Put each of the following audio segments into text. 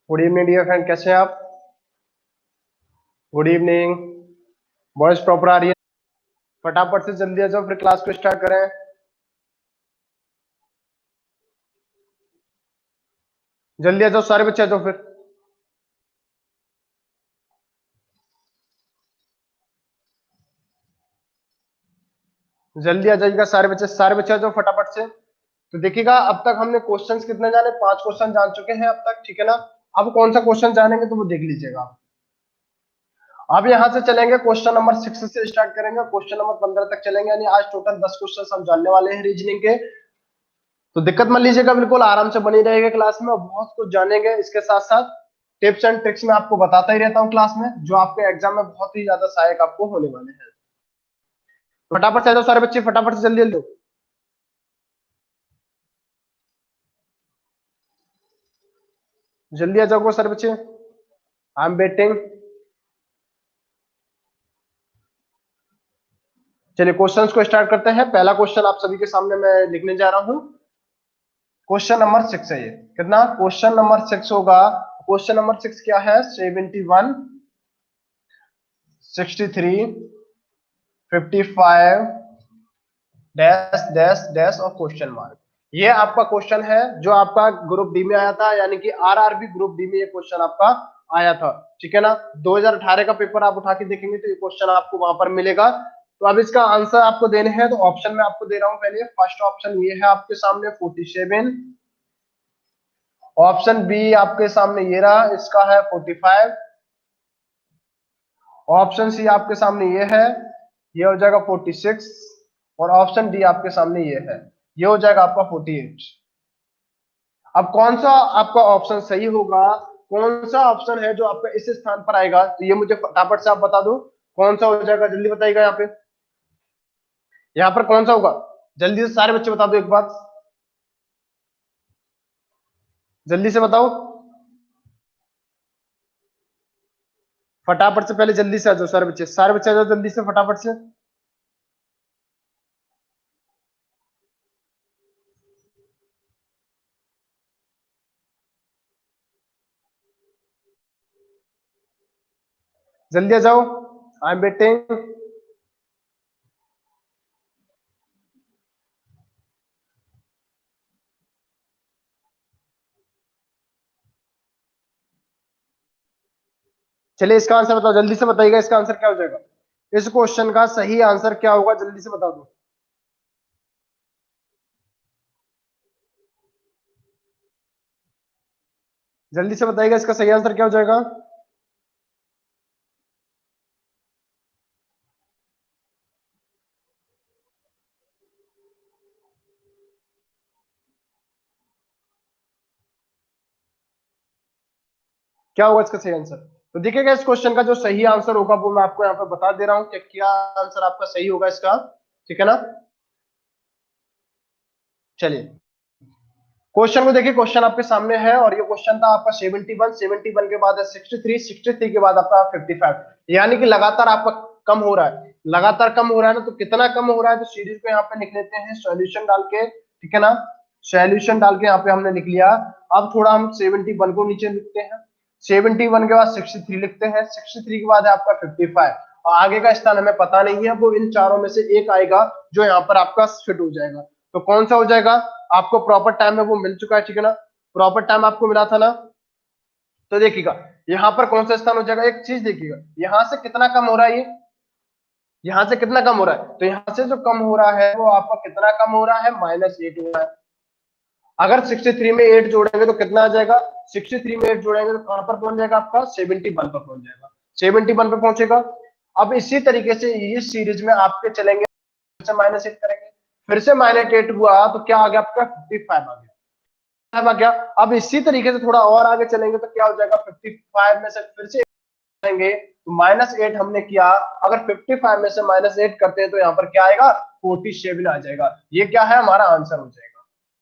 Good evening dear friend, कैसे हैं आप? Good evening. वॉइस प्रॉपर आ रही है? फटाफट से जल्दी आ जाओ, फिर क्लास को स्टार्ट करें। जल्दी आ जाओ, सारे बच्चे आ जाओ फिर। जल्दी आ जाइएगा सारे बच्चे आ जाओ फटाफट से। तो देखिएगा, अब तक हमने क्वेश्चंस कितने जाने? 5 क्वेश्चन जान चुके हैं अब तक, ठीक है ना? अब कौन सा क्वेश्चन जानेंगे तो वो देख लीजिएगा आप। अब यहाँ से चलेंगे, क्वेश्चन नंबर 6 से स्टार्ट करेंगे, क्वेश्चन नंबर 15 तक चलेंगे, यानी आज टोटल 10 क्वेश्चन हम जानने वाले हैं रीजनिंग के। तो दिक्कत मत लीजिएगा, बिल्कुल आराम से बनी रहेगा क्लास में, और बहुत कुछ जानेंगे। इसके साथ साथ टिप्स एंड ट्रिक्स में आपको बताता ही रहता हूँ क्लास में, जो आपके एग्जाम में बहुत ही ज्यादा सहायक आपको होने वाले हैं। फटाफट से आ जाओ सारे बच्चे, फटाफट से जल्दी जल्दी। जल्दी आ जाओ सारे बच्चे, आई एम वेटिंग। चलिए क्वेश्चंस को स्टार्ट करते हैं। पहला क्वेश्चन आप सभी के सामने मैं लिखने जा रहा हूँ। क्वेश्चन नंबर 6 है ये। कितना? क्वेश्चन नंबर 6 होगा। क्वेश्चन नंबर 6 क्या है? 71, 63, 55 डैश डैश डैश और क्वेश्चन मार्क। ये आपका क्वेश्चन है जो आपका ग्रुप डी में आया था, यानी कि आरआरबी ग्रुप डी में ये क्वेश्चन आपका आया था, ठीक है ना? 2018 का पेपर आप उठा के देखेंगे तो ये क्वेश्चन आपको वहां पर मिलेगा। तो अब इसका आंसर आपको देने हैं, तो ऑप्शन में आपको दे रहा हूं। पहले फर्स्ट ऑप्शन ये है आपके सामने 47, ऑप्शन बी आपके सामने ये रहा, इसका है 45, ऑप्शन सी आपके सामने ये है, ये हो जाएगा 46, और ऑप्शन डी आपके सामने ये है, ये हो जाएगा आपका 48। अब कौन सा आपका ऑप्शन सही होगा, कौन सा ऑप्शन है जो आपका इस स्थान पर आएगा, तो ये मुझे फटाफट से आप बता दो। कौन सा हो जाएगा, जल्दी बताइएगा। यहाँ पर कौन सा होगा? जल्दी से सारे बच्चे बता दो एक बात, जल्दी से बताओ फटाफट से। पहले जल्दी से आ जाओ सारे बच्चे आ जाओ जल्दी से फटाफट से। जल्दी आ जाओ, आई एम वेटिंग। चलिए इसका आंसर बताओ, जल्दी से बताइएगा इसका आंसर क्या हो जाएगा। इस क्वेश्चन का सही आंसर क्या होगा, जल्दी से बता दो। जल्दी से बताइएगा इसका सही आंसर क्या हो जाएगा। क्या होगा इसका सही आंसर? तो देखिएगा, इस क्वेश्चन का जो सही आंसर होगा वो मैं आपको यहाँ पे बता दे रहा हूँ कि क्या आंसर आपका सही होगा इसका, ठीक है ना? चलिए क्वेश्चन को देखिए, क्वेश्चन आपके सामने है, और ये क्वेश्चन था आपका 71, 71 के बाद है 63, 63 के बाद आपका 55, यानी कि लगातार आपका कम हो रहा है, लगातार कम हो रहा है ना। तो कितना कम हो रहा है, तो सीरीज को यहाँ पे लिख लेते हैं सॉल्यूशन डाल के, ठीक है ना? सॉल्यूशन डाल के यहाँ पे हमने लिख लिया। अब थोड़ा हम 71 को नीचे लिखते हैं, 71 के बाद 63 लिखते हैं, 63 के बाद है आपका 55, और आगे का स्थान हमें पता नहीं है, वो इन चारों में से एक आएगा जो यहाँ पर आपका फिट हो जाएगा। तो कौन सा हो जाएगा? आपको प्रॉपर टाइम में वो मिल चुका है, ठीक है ना? प्रॉपर टाइम आपको मिला था ना? तो देखिएगा यहाँ पर कौन सा स्थान हो जाएगा, एक चीज देखिएगा, यहाँ से कितना कम हो रहा है, ये यहाँ से कितना कम हो रहा है, तो यहाँ से जो कम हो रहा है वो आपका कितना कम हो रहा है, -8 हो रहा है। अगर 63 में 8 जोड़ेंगे तो कितना आ जाएगा? 63 में 8 जोड़ेंगे तो कहां पर पहुंच जाएगा आपका? 71 पर पहुंच जाएगा, 71 पर पहुंचेगा। अब इसी तरीके से इस सीरीज में आपके चलेंगे, फिर से -8 करेंगे, फिर से -8 हुआ तो क्या आ गया आपका? 55 आ गया, आ गया। अब इसी तरीके से थोड़ा और आगे चलेंगे तो क्या हो जाएगा? 55 में से फिर से करेंगे तो -8 हमने किया, अगर 55 में से -8 करते हैं तो यहाँ पर क्या आएगा? 47 आ जाएगा। ये क्या है, हमारा आंसर हो जाएगा।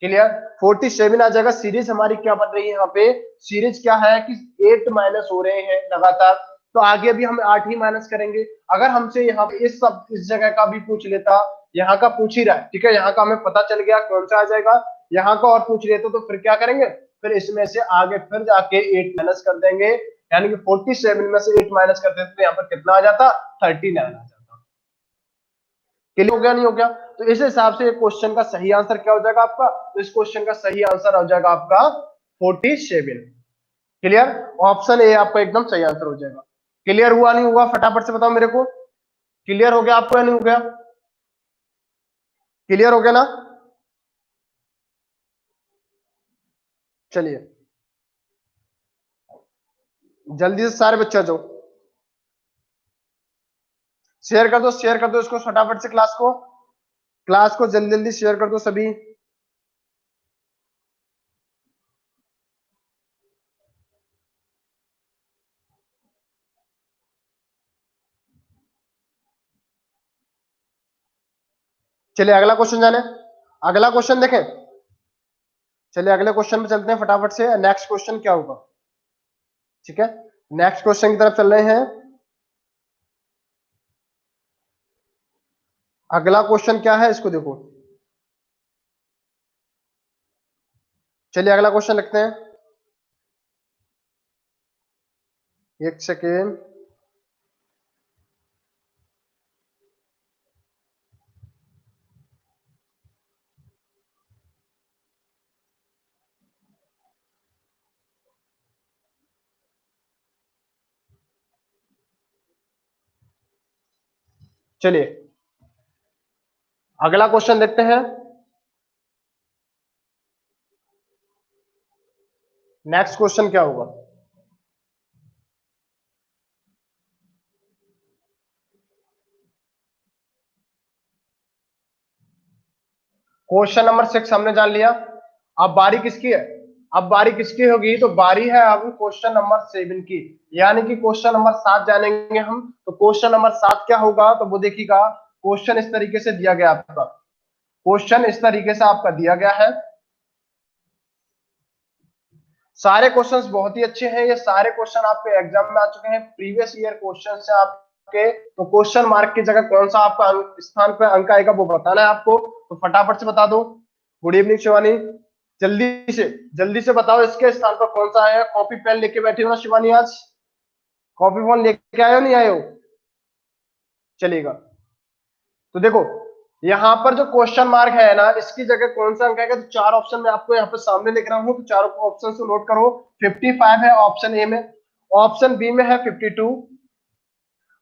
क्लियर? 47 आ जाएगा। सीरीज हमारी क्या बन रही है यहाँ पे? सीरीज क्या है कि 8 माइनस हो रहे हैं लगातार, तो आगे भी हम 8 ही माइनस करेंगे। अगर हमसे यहाँ पे इस जगह का भी पूछ लेता, यहाँ का पूछ ही रहा है, ठीक है, यहाँ का हमें पता चल गया कौन सा आ जाएगा, यहाँ का और पूछ लेते तो फिर क्या करेंगे? फिर इसमें से आगे फिर जाके 8 माइनस कर देंगे, यानी कि 47 में से 8 माइनस कर देते तो यहाँ पर कितना आ जाता, 39 आ जाता। क्लियर हो गया नहीं हो गया? तो इस हिसाब से क्वेश्चन का सही आंसर क्या हो जाएगा आपका, तो इस क्वेश्चन का सही आंसर हो जाएगा आपका 47। क्लियर? ऑप्शन ए आपका एकदम सही आंसर हो जाएगा। क्लियर हुआ नहीं हुआ फटाफट से बताओ मेरे को, क्लियर हो गया आपको या नहीं हो गया? क्लियर हो गया ना? चलिए जल्दी से सारे बच्चे आ जाओ, शेयर कर दो, शेयर कर दो इसको फटाफट से, क्लास को जल्दी जल्दी शेयर कर दो सभी। चलिए अगला क्वेश्चन जाने, अगला क्वेश्चन देखें। चलिए अगले क्वेश्चन पे चलते हैं फटाफट से, नेक्स्ट क्वेश्चन क्या होगा। ठीक है, नेक्स्ट क्वेश्चन की तरफ चल रहे हैं। अगला क्वेश्चन क्या है इसको देखो। चलिए अगला क्वेश्चन लिखते हैं, एक सेकेंड। चलिए अगला क्वेश्चन देखते हैं। नेक्स्ट क्वेश्चन क्या होगा। क्वेश्चन नंबर 6 हमने जान लिया। अब बारी किसकी है, अब बारी किसकी होगी, तो बारी है अब क्वेश्चन नंबर 7 की, यानी कि क्वेश्चन नंबर 7 जानेंगे हम। तो क्वेश्चन नंबर 7 क्या होगा, तो वो देखिएगा। क्वेश्चन इस तरीके से दिया गया आपका, क्वेश्चन इस तरीके से आपका दिया गया है। सारे क्वेश्चंस बहुत ही अच्छे हैं, ये सारे क्वेश्चन आपके एग्जाम में आ चुके हैं, प्रीवियस ईयर क्वेश्चन है आपके। तो क्वेश्चन मार्क की जगह कौन सा आपका स्थान पे अंक आएगा वो बताना है आपको, तो फटाफट से बता दो। गुड इवनिंग शिवानी, जल्दी से बताओ इसके स्थान पर कौन सा आया। कॉपी पेन लेके बैठी हो ना शिवानी, आज कॉपी पेन लेके आए हो नहीं आए हो? चलेगा। तो देखो यहाँ पर जो क्वेश्चन मार्क है ना, इसकी जगह कौन सा अंक आएगा, तो 4 ऑप्शन में आपको यहाँ पे सामने लिख रहा हूँ, तो चारों ऑप्शन से नोट करो। 55 है ऑप्शन ए में, ऑप्शन बी में है 52,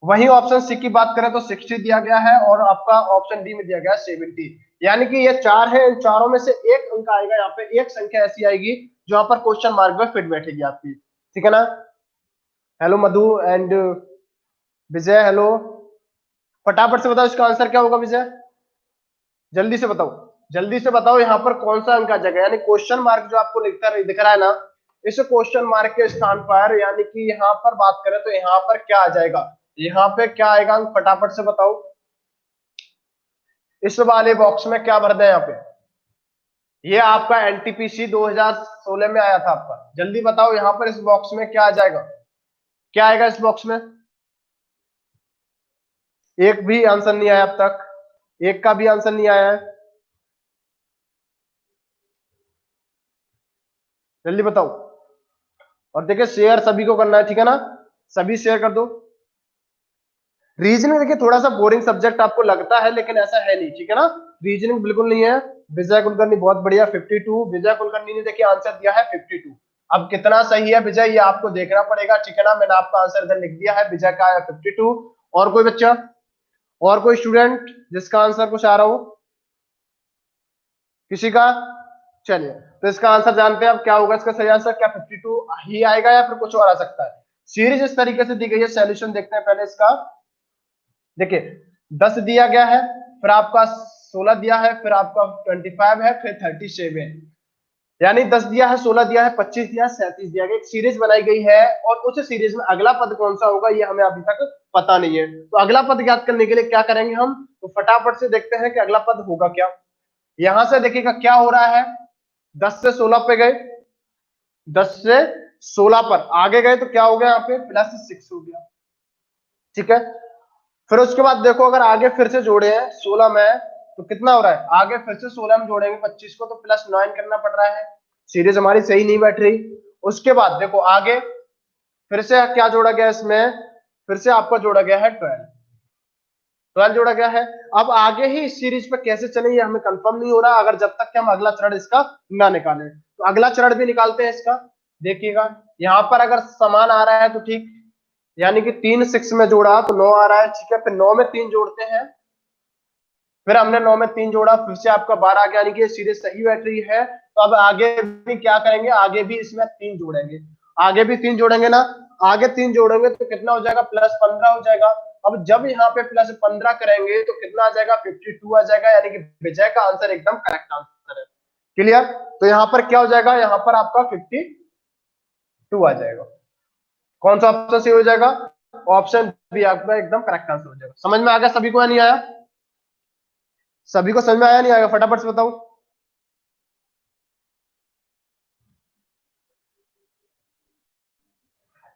वही ऑप्शन सी की बात करें तो 60 दिया गया है, और आपका ऑप्शन डी में दिया गया है 70। यानी कि ये 4 है, इन चारों में से एक अंक आएगा, यहाँ पे एक संख्या ऐसी आएगी जो यहाँ पर क्वेश्चन मार्क में फिट बैठेगी आपकी। ठीक है ना? Hello Madhu and Vijay, hello. फटाफट से बताओ इसका आंसर क्या होगा विजय, जल्दी से बताओ, जल्दी से बताओ यहाँ पर कौन सा अंक आ जाएगा। यानी क्वेश्चन मार्क जो आपको लिखता दिख रहा है ना, इस क्वेश्चन मार्क के स्थान पर, यानी कि यहाँ पर बात करें तो यहाँ पर क्या आ जाएगा, यहाँ पे क्या आएगा अंक, फटाफट से बताओ। इस वाले बॉक्स में क्या भर दें यहाँ पे, ये आपका एनटीपीसी 2016 में आया था आपका, जल्दी बताओ यहाँ पर इस बॉक्स में क्या आ जाएगा, क्या आएगा इस बॉक्स में। एक भी आंसर नहीं आया अब तक, एक का भी आंसर नहीं आया है, जल्दी बताओ। और देखिए शेयर सभी को करना है, ठीक है ना, सभी शेयर कर दो। रीजनिंग देखिए थोड़ा सा बोरिंग सब्जेक्ट आपको लगता है, लेकिन ऐसा है नहीं, ठीक है ना, रीजनिंग बिल्कुल नहीं है। विजय कुलकर्णी बहुत बढ़िया 52, विजय कुलकर्णी ने देखिए आंसर दिया है 52। अब कितना सही है विजय, ये आपको देखना पड़ेगा, ठीक है ना, मैंने आपका आंसर इधर लिख दिया है, विजय का है 52। और कोई बच्चा, और कोई स्टूडेंट जिसका आंसर कुछ आ रहा हो, किसी का? चलिए तो इसका आंसर जानते हैं अब क्या होगा, इसका सही आंसर क्या 52 ही आएगा या फिर कुछ और आ सकता है। सीरीज इस तरीके से दी गई है, सॉल्यूशन देखते हैं पहले इसका। देखिए 10 दिया गया है, फिर आपका 16 दिया है, फिर आपका 25 है, फिर 37, यानी 10 दिया है, 16 दिया है, 25 दिया है, 37 दिया गया, एक सीरीज बनाई गई है। और उस सीरीज में अगला पद कौन सा होगा ये हमें अभी तक पता नहीं है। तो अगला पद ज्ञात करने के लिए क्या करेंगे हम, तो फटाफट से देखते हैं कि अगला पद होगा क्या। यहां से देखिएगा क्या हो रहा है, 10 से 16 पे गए, 10 से 16 पर आगे गए तो क्या हो गया, यहाँ पे +6 हो गया। ठीक है, फिर उसके बाद देखो अगर आगे फिर से जोड़े हैं 16 में, तो कितना हो रहा है, आगे फिर से 16 में जोड़ेंगे 25 को, तो +9 करना पड़ रहा है। सीरीज हमारी सही नहीं बैठ रही। उसके बाद देखो आगे फिर से क्या जोड़ा गया इसमें, फिर से आपका जोड़ा गया है 12, 12 जोड़ा गया है। अब आगे ही इस सीरीज पे कैसे चले ये हमें कंफर्म नहीं हो रहा, अगर जब तक कि हम अगला चरण इसका ना निकालें। तो अगला चरण भी निकालते हैं इसका। देखिएगा यहां पर अगर समान आ रहा है तो ठीक, यानी कि 3 6 में जोड़ा तो 9 आ रहा है, ठीक है। फिर 9 में 3 जोड़ते हैं, फिर हमने 9 में 3 जोड़ा, फिर से आपका 12 आ गया, यानी कि सीरीज सही बैठ रही है। तो अब आगे भी क्या करेंगे, आगे भी इसमें 3 जोड़ेंगे, आगे भी 3 जोड़ेंगे ना। आगे 3 जोड़ेंगे तो कितना हो जाएगा, प्लस 15 हो जाएगा। अब जब यहाँ पे प्लस 15 करेंगे तो कितना आ जाएगा, 52 आ जाएगा, यानी कि विजय का आंसर एकदम करेक्ट आंसर है। क्लियर। तो यहाँ पर क्या हो जाएगा, यहाँ पर आपका 52 आ जाएगा। कौन सा ऑप्शन सही हो जाएगा, ऑप्शन बी आपका एकदम करेक्ट आंसर हो जाएगा। समझ में आ गया सभी को या नहीं आया, सभी को समझ में आया नहीं आएगा, फटाफट से बताओ।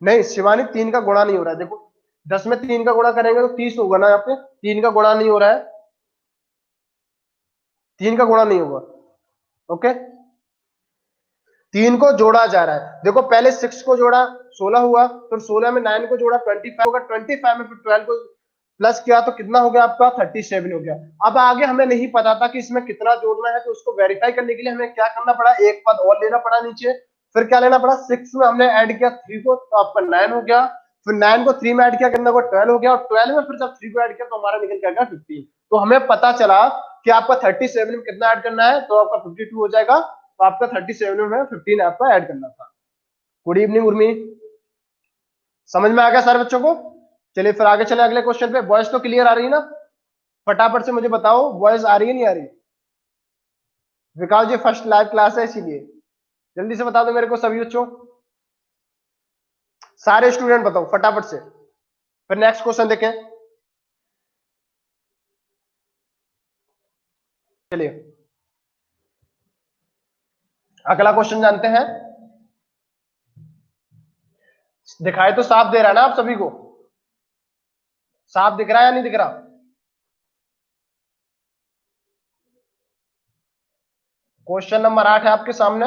नहीं शिवानी 3 का गुणा नहीं हो रहा है, देखो 10 में 3 का गुणा करेंगे तो 30 होगा ना, यहाँ पे 3 का गुणा नहीं हो रहा है, 3 का गुणा नहीं होगा। ओके, 3 को जोड़ा जा रहा है, देखो पहले 6 को जोड़ा 16 हुआ, फिर 16 में 9 को जोड़ा 25 होगा, 25 में फिर 12 को प्लस किया तो कितना हो गया आपका 37 हो गया। अब आगे हमें नहीं पता था कि इसमें कितना जोड़ना है, तो उसको वेरीफाई करने के लिए हमें क्या करना पड़ा, एक पद और लेना पड़ा नीचे। फिर क्या लेना पड़ा, 6 में हमने ऐड किया 3 को तो आपका 9 हो गया, फिर 9 को 3 में ऐड किया कितना को 12 हो गया, और 12 में फिर जब 3 को ऐड किया तो हमारा निकल के आ गया 15। तो हमें पता चला कि आपका 37 में कितना ऐड करना है, तो आपका 52 हो जाएगा, तो आपका 37 में 15 आपका ऐड करना था। गुड इवनिंग उर्मी, समझ में आ गया सारे बच्चों को। चलिए फिर आगे चले अगले क्वेश्चन पे। वॉइस तो क्लियर आ रही है ना, फटाफट से मुझे बताओ वॉइस आ रही है नहीं आ रही। विकास जी फर्स्ट लाइव क्लास है इसीलिए जल्दी से बता दो मेरे को सभी बच्चों, सारे स्टूडेंट बताओ फटाफट से, फिर नेक्स्ट क्वेश्चन देखें। चलिए अगला क्वेश्चन जानते हैं। दिखाई तो साफ दे रहा है ना आप सभी को, साफ दिख रहा है या नहीं दिख रहा। क्वेश्चन नंबर 8 है आपके सामने।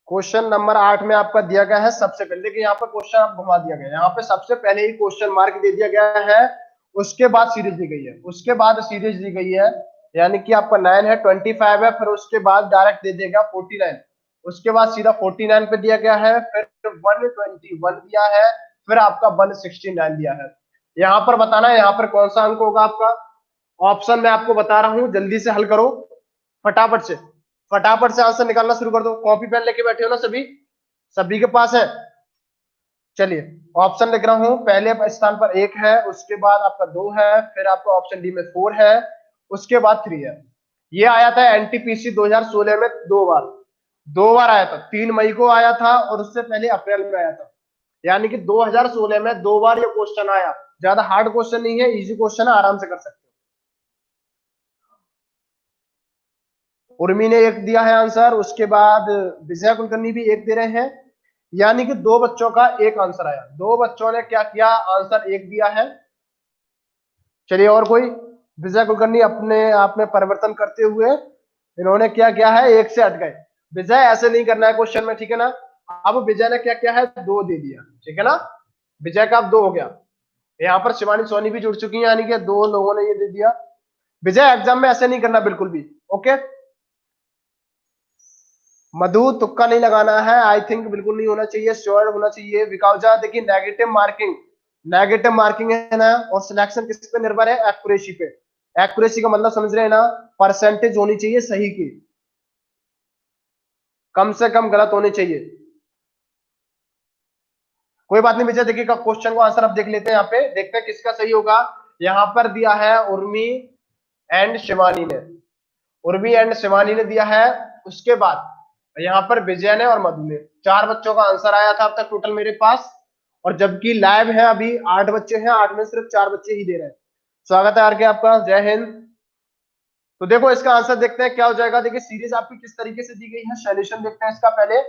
क्वेश्चन नंबर 8 में आपका दिया गया है, सबसे पहले देखिए यहाँ पर क्वेश्चन आप घुमा दिया गया है, यहाँ पे सबसे पहले ही क्वेश्चन मार्क दे दिया गया है, उसके बाद सीरीज दी गई है, उसके बाद सीरीज दी गई है, यानी कि आपका 9 है, 25 है, फिर उसके बाद डायरेक्ट दे देगा 49, उसके बाद सीधा 49 पे दिया गया है, फिर 121 दिया है, फिर आपका 169 दिया है। यहाँ पर बताना है यहाँ पर कौन सा अंक होगा आपका। ऑप्शन मैं आपको बता रहा हूं, जल्दी से हल करो फटाफट से, फटाफट से आंसर निकालना शुरू कर दो। कॉपी पेन लेके बैठे हो ना सभी, सभी के पास है। चलिए ऑप्शन लिख रहा हूं, पहले स्थान पर 1 है, उसके बाद आपका 2 है, फिर आपका ऑप्शन डी में 4 है, उसके बाद 3 है। ये आया था एनटीपीसी 2016 में 2 बार, 2 बार आया था, 3 मई को आया था और उससे पहले अप्रैल में आया था, यानी कि 2016 में 2 बार ये क्वेश्चन आया। ज्यादा हार्ड क्वेश्चन नहीं है, इजी क्वेश्चन है, आराम से कर सकते हो। उर्मी ने 1 दिया है आंसर, उसके बाद विजय कुलकर्णी भी 1 दे रहे हैं, यानी कि 2 बच्चों का 1 आंसर आया, 2 बच्चों ने क्या किया, आंसर 1 दिया है। चलिए और कोई, विजय कुलकर्णी अपने आप में परिवर्तन करते हुए इन्होंने क्या किया है, 1 से हट गए। विजय ऐसे नहीं करना है क्वेश्चन में, ठीक है ना। अब विजय ने क्या किया है, 2 दे दिया, ठीक है ना, विजय का अब 2 हो गया। यहाँ पर शिवानी सोनी भी जुड़ चुकी है, यानी कि 2 लोगों ने ये दे दिया। विजय एग्जाम में ऐसे नहीं करना बिल्कुल भी, ओके। मधु तुक्का नहीं लगाना है, आई थिंक बिल्कुल नहीं होना चाहिए, श्योर होना चाहिए। विकाउजा देखिए नेगेटिव मार्किंग, नेगेटिव मार्किंग है ना, और सिलेक्शन किस पे निर्भर है, एक्यूरेसी पे। एक्यूरेसी का मतलब समझ रहे हैं ना, परसेंटेज होनी चाहिए सही की, कम से कम गलत होनी चाहिए। कोई बात नहीं विजय, देखिएगा क्वेश्चन को आंसर अब देख लेते हैं, यहाँ पे देखते हैं किसका सही होगा। यहाँ पर दिया है उर्मी एंड शिवानी ने, उर्मी एंड शिवानी ने दिया है, उसके बाद यहाँ पर विजय ने और मधु ने, 4 बच्चों का आंसर आया था अब तक टोटल मेरे पास। और जबकि लाइव है अभी 8 बच्चे हैं, 8 में सिर्फ 4 बच्चे ही दे रहे हैं। स्वागत है आरके आपका, जय हिंद। तो देखो इसका आंसर देखते हैं क्या हो जाएगा। देखिए सीरीज आपकी किस तरीके से दी गई है, सॉल्यूशन देखते हैं इसका पहले।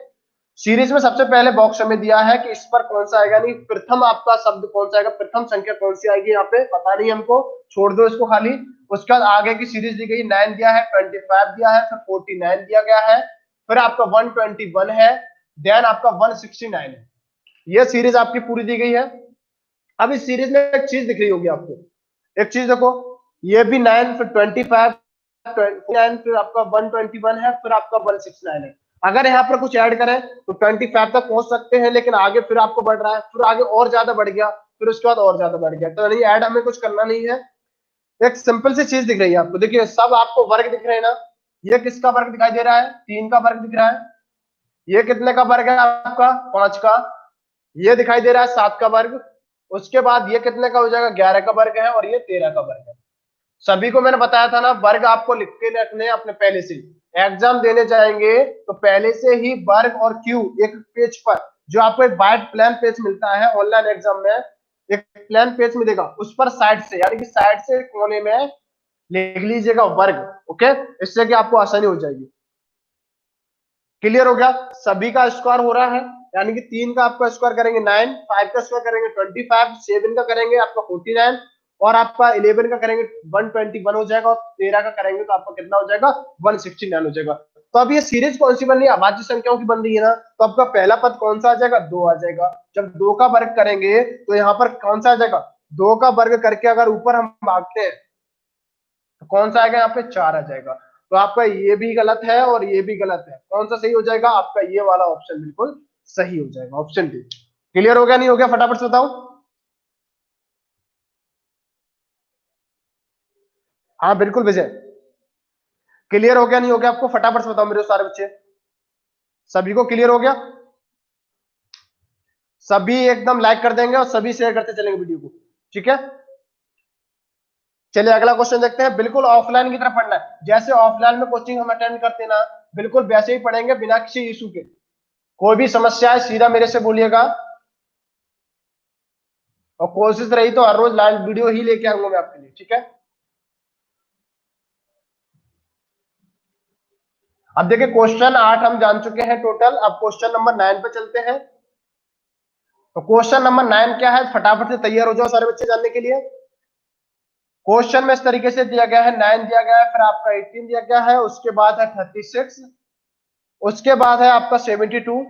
सीरीज में सबसे पहले बॉक्स में दिया है कि इस पर कौन सा आएगा, नहीं प्रथम आपका शब्द कौन सा आएगा, प्रथम संख्या कौन सी आएगी, यहाँ पे पता नहीं हमको, छोड़ दो इसको खाली। उसके बाद आगे की सीरीज दी गई, 9 दिया है, 25 दिया है, फिर 49 दिया गया है, फिर आपका 121 है, देन आपका 169 है। ये सीरीज आपकी पूरी दी गई है। अब इस सीरीज में एक चीज दिख रही होगी आपको, एक चीज देखो, ये भी 9 फिर 25 29 फिर आपका 121 है, फिर आपका 169 है। अगर यहाँ पर कुछ ऐड करें तो 25 तक पहुंच सकते हैं, लेकिन आगे फिर आपको बढ़ रहा है, फिर आगे और ज्यादा बढ़ गया, फिर उसके बाद और ज्यादा बढ़ गया, तो नहीं ऐड हमें कुछ करना नहीं है। एक सिंपल सी चीज दिख रही है आपको, देखिए सब आपको वर्ग दिख रहे हैं ना, ये किसका वर्ग दिखाई दे रहा है, 3 का वर्ग दिख रहा है, ये कितने का वर्ग है आपका, 5 का, ये दिखाई दे रहा है 7 का वर्ग, उसके बाद ये कितने का हो जाएगा, 11 का वर्ग है, और ये 13 का वर्ग है। सभी को मैंने बताया था ना, वर्ग आपको लिख के रखने अपने पहले से, एग्जाम देने जाएंगे तो पहले से ही वर्ग और क्यू एक पेज पर, जो आपको एक वाइट प्लान पेज मिलता है ऑनलाइन एग्जाम में, एक प्लान पेज मिलेगा, उस पर साइड से, यानी कि साइड से कोने में लिख लीजिएगा वर्ग। ओके, इससे कि आपको आसानी हो जाएगी। क्लियर हो गया, सभी का स्क्वायर हो रहा है, यानी कि 3 का आपका स्क्वायर करेंगे 9, 5 का स्क्वायर करेंगे 25, 7 का करेंगे आपका 49, और आपका 11 का करेंगे 121 हो जाएगा, और 13 का करेंगे तो आपका कितना हो जाएगा, 169 हो जाएगा। तो अब ये सीरीज कौन सी बन रही है, अभाज्य संख्याओं की बन रही है ना, तो आपका पहला पद कौन सा आ जाएगा, 2 आ जाएगा। जब 2 का वर्ग करेंगे तो यहाँ पर कौन सा आ जाएगा, 2 का वर्ग करके अगर ऊपर हम भागते हैं तो कौन सा आएगा, यहाँ पे 4 आ जाएगा। तो आपका ये भी गलत है और ये भी गलत है, कौन सा सही हो जाएगा, आपका ये वाला ऑप्शन बिल्कुल सही हो जाएगा, ऑप्शन डी। क्लियर हो गया, नहीं हो गया, फटाफट से बताओ। हाँ बिल्कुल विजय, क्लियर हो गया, नहीं हो गया आपको, फटाफट से बताओ मेरे सारे बच्चे, सभी को क्लियर हो गया, सभी एकदम लाइक कर देंगे और सभी शेयर करते चलेंगे वीडियो को, ठीक है। चलिए अगला क्वेश्चन देखते हैं, बिल्कुल ऑफलाइन की तरफ पढ़ना है, जैसे ऑफलाइन में कोचिंग हम अटेंड करते हैं ना, बिल्कुल वैसे ही पढ़ेंगे, बिना किसी इशू के। कोई भी समस्या है सीधा मेरे से बोलिएगा, और कोशिश रही तो हर रोज लाइव वीडियो ही लेके आऊंगा मैं आपके लिए, ठीक है। अब देखिए क्वेश्चन 8 हम जान चुके हैं टोटल, अब क्वेश्चन नंबर 9 पे चलते हैं। तो क्वेश्चन नंबर 9 क्या है, फटाफट से तैयार हो जाओ सारे बच्चे जानने के लिए। क्वेश्चन में इस तरीके से दिया गया है, 9 दिया गया है, फिर आपका 18 दिया गया है, उसके बाद है 36, उसके बाद है आपका 72,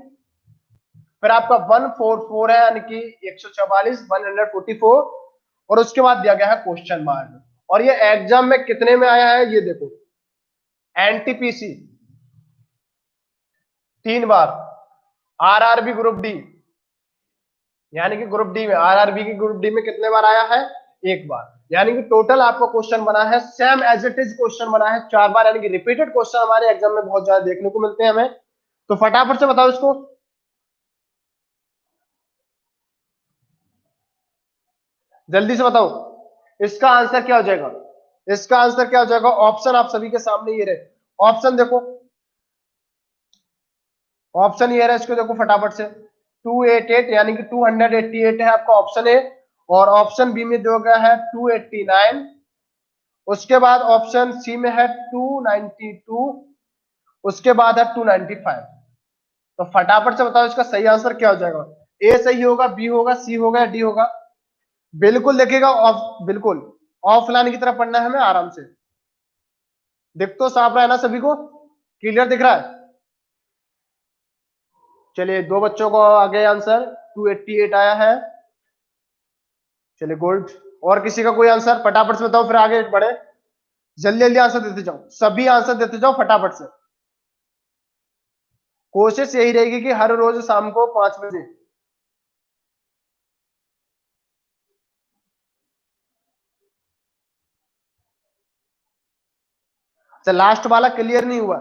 फिर आपका 144 है, यानी कि 144, 144, और उसके बाद दिया गया है क्वेश्चन मार्क। और ये एग्जाम में कितने में आया है, ये देखो, एनटीपीसी 3 बार, आरआरबी ग्रुप डी, यानी कि ग्रुप डी में, आरआरबी की ग्रुप डी में कितने बार आया है, 1 बार, यानी कि टोटल आपका क्वेश्चन बना है, same as it is question बना है 4 बार, यानी कि रिपीटेड क्वेश्चन हमारे एग्जाम में बहुत ज्यादा देखने को मिलते हैं हमें। तो फटाफट से बताओ इसको, जल्दी से बताओ, इसका आंसर क्या हो जाएगा, इसका आंसर क्या हो जाएगा, ऑप्शन आप सभी के सामने ये रहे, ऑप्शन देखो, ऑप्शन ये रहा, इसको देखो फटाफट से, 288 यानी कि 288 है आपका ऑप्शन ए, और ऑप्शन बी में दिया गया है 289, उसके बाद ऑप्शन सी में है 292, उसके बाद है 295। तो फटाफट से बताओ इसका सही आंसर क्या हो जाएगा, ए सही होगा, बी होगा, सी होगा, या डी होगा। बिल्कुल देखिएगा, बिल्कुल ऑफलाइन की तरफ पढ़ना है हमें आराम से, दिख तो साफ रहा है ना सभी को, क्लियर दिख रहा है। चलिए 2 बच्चों को आगे आंसर 288 आया है, चलिए गोल्ड। और किसी का कोई आंसर फटाफट से बताओ, फिर आगे बढ़े, जल्दी जल्दी आंसर देते जाओ, सभी आंसर देते जाओ फटाफट से। कोशिश यही रहेगी कि हर रोज शाम को 5 बजे। अच्छा लास्ट वाला क्लियर नहीं हुआ,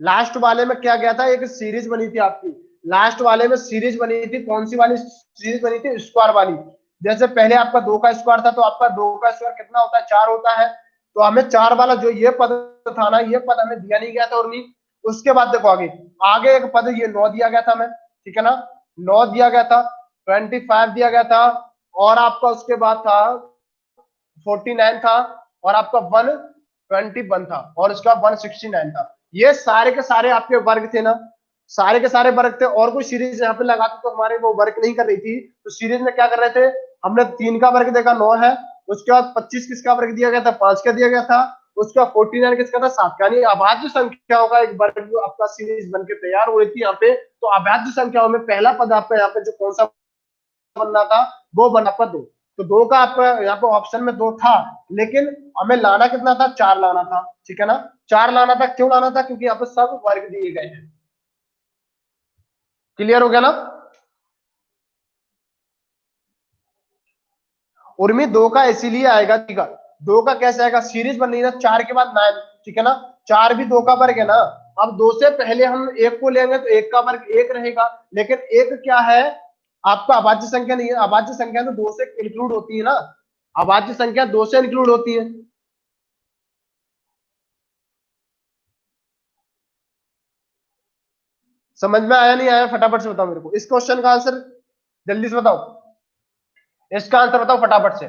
लास्ट वाले में क्या गया था, एक सीरीज बनी थी आपकी, लास्ट वाले में सीरीज बनी थी, कौन सी वाली सीरीज बनी थी, स्क्वायर वाली। जैसे पहले आपका 2 का स्क्वायर था, तो आपका 2 का स्क्वायर कितना होता है, 4 होता है, तो हमें 4 वाला जो ये पद था ना, ये पद हमें दिया नहीं गया था, और नहीं, उसके बाद देखो आगे, आगे एक पद ये 9 दिया गया था हमें, ठीक है ना, 9 दिया गया था, 25 दिया गया था, और आपका उसके बाद था 49 था, और आपका 121 था, और उसका 169 था, ये सारे के सारे आपके वर्ग थे ना। सारे के सारे वर्ग थे और कोई सीरीज यहाँ पे लगाते तो हमारे वो वर्क नहीं कर रही थी। तो सीरीज में क्या कर रहे थे, हमने 3 का वर्ग देखा 9 है, उसके बाद 25 किसका वर्ग दिया गया था, 5 का दिया गया था, उसके बाद 49 किसका था, 7 का। यानी अभाज्य संख्याओं का एक वर्ग आपका सीरीज बनके तैयार हो रही थी यहाँ पे। तो अभाज्य संख्याओं में पहला पद आपका यहाँ पे जो कौन सा बनना था, वो बना आपका 2। तो 2 का आपका यहाँ पे ऑप्शन में 2 था, लेकिन हमें लाना कितना था, 4 लाना था, ठीक है ना। 4 लाना था, क्यों लाना था, क्योंकि यहाँ पे सब वर्ग दिए गए हैं। क्लियर हो गया ना। उर्मी 2 का इसीलिए आएगा, ठीक है। 2 का कैसे आएगा, सीरीज बन रही है ना, 4 के बाद 9, ठीक है ना। 4 भी 2 का वर्ग है ना। अब 2 से पहले हम 1 को लेंगे तो 1 का वर्ग 1 रहेगा, लेकिन 1 क्या है, आपका अभाज्य संख्या नहीं है। अभाज्य संख्या तो 2 से इंक्लूड होती है ना, अभाज्य संख्या 2 से इंक्लूड होती है। समझ में आया नहीं आया, फटाफट से बताओ मेरे को इस क्वेश्चन का आंसर, जल्दी से बताओ इसका आंसर, बताओ फटाफट से।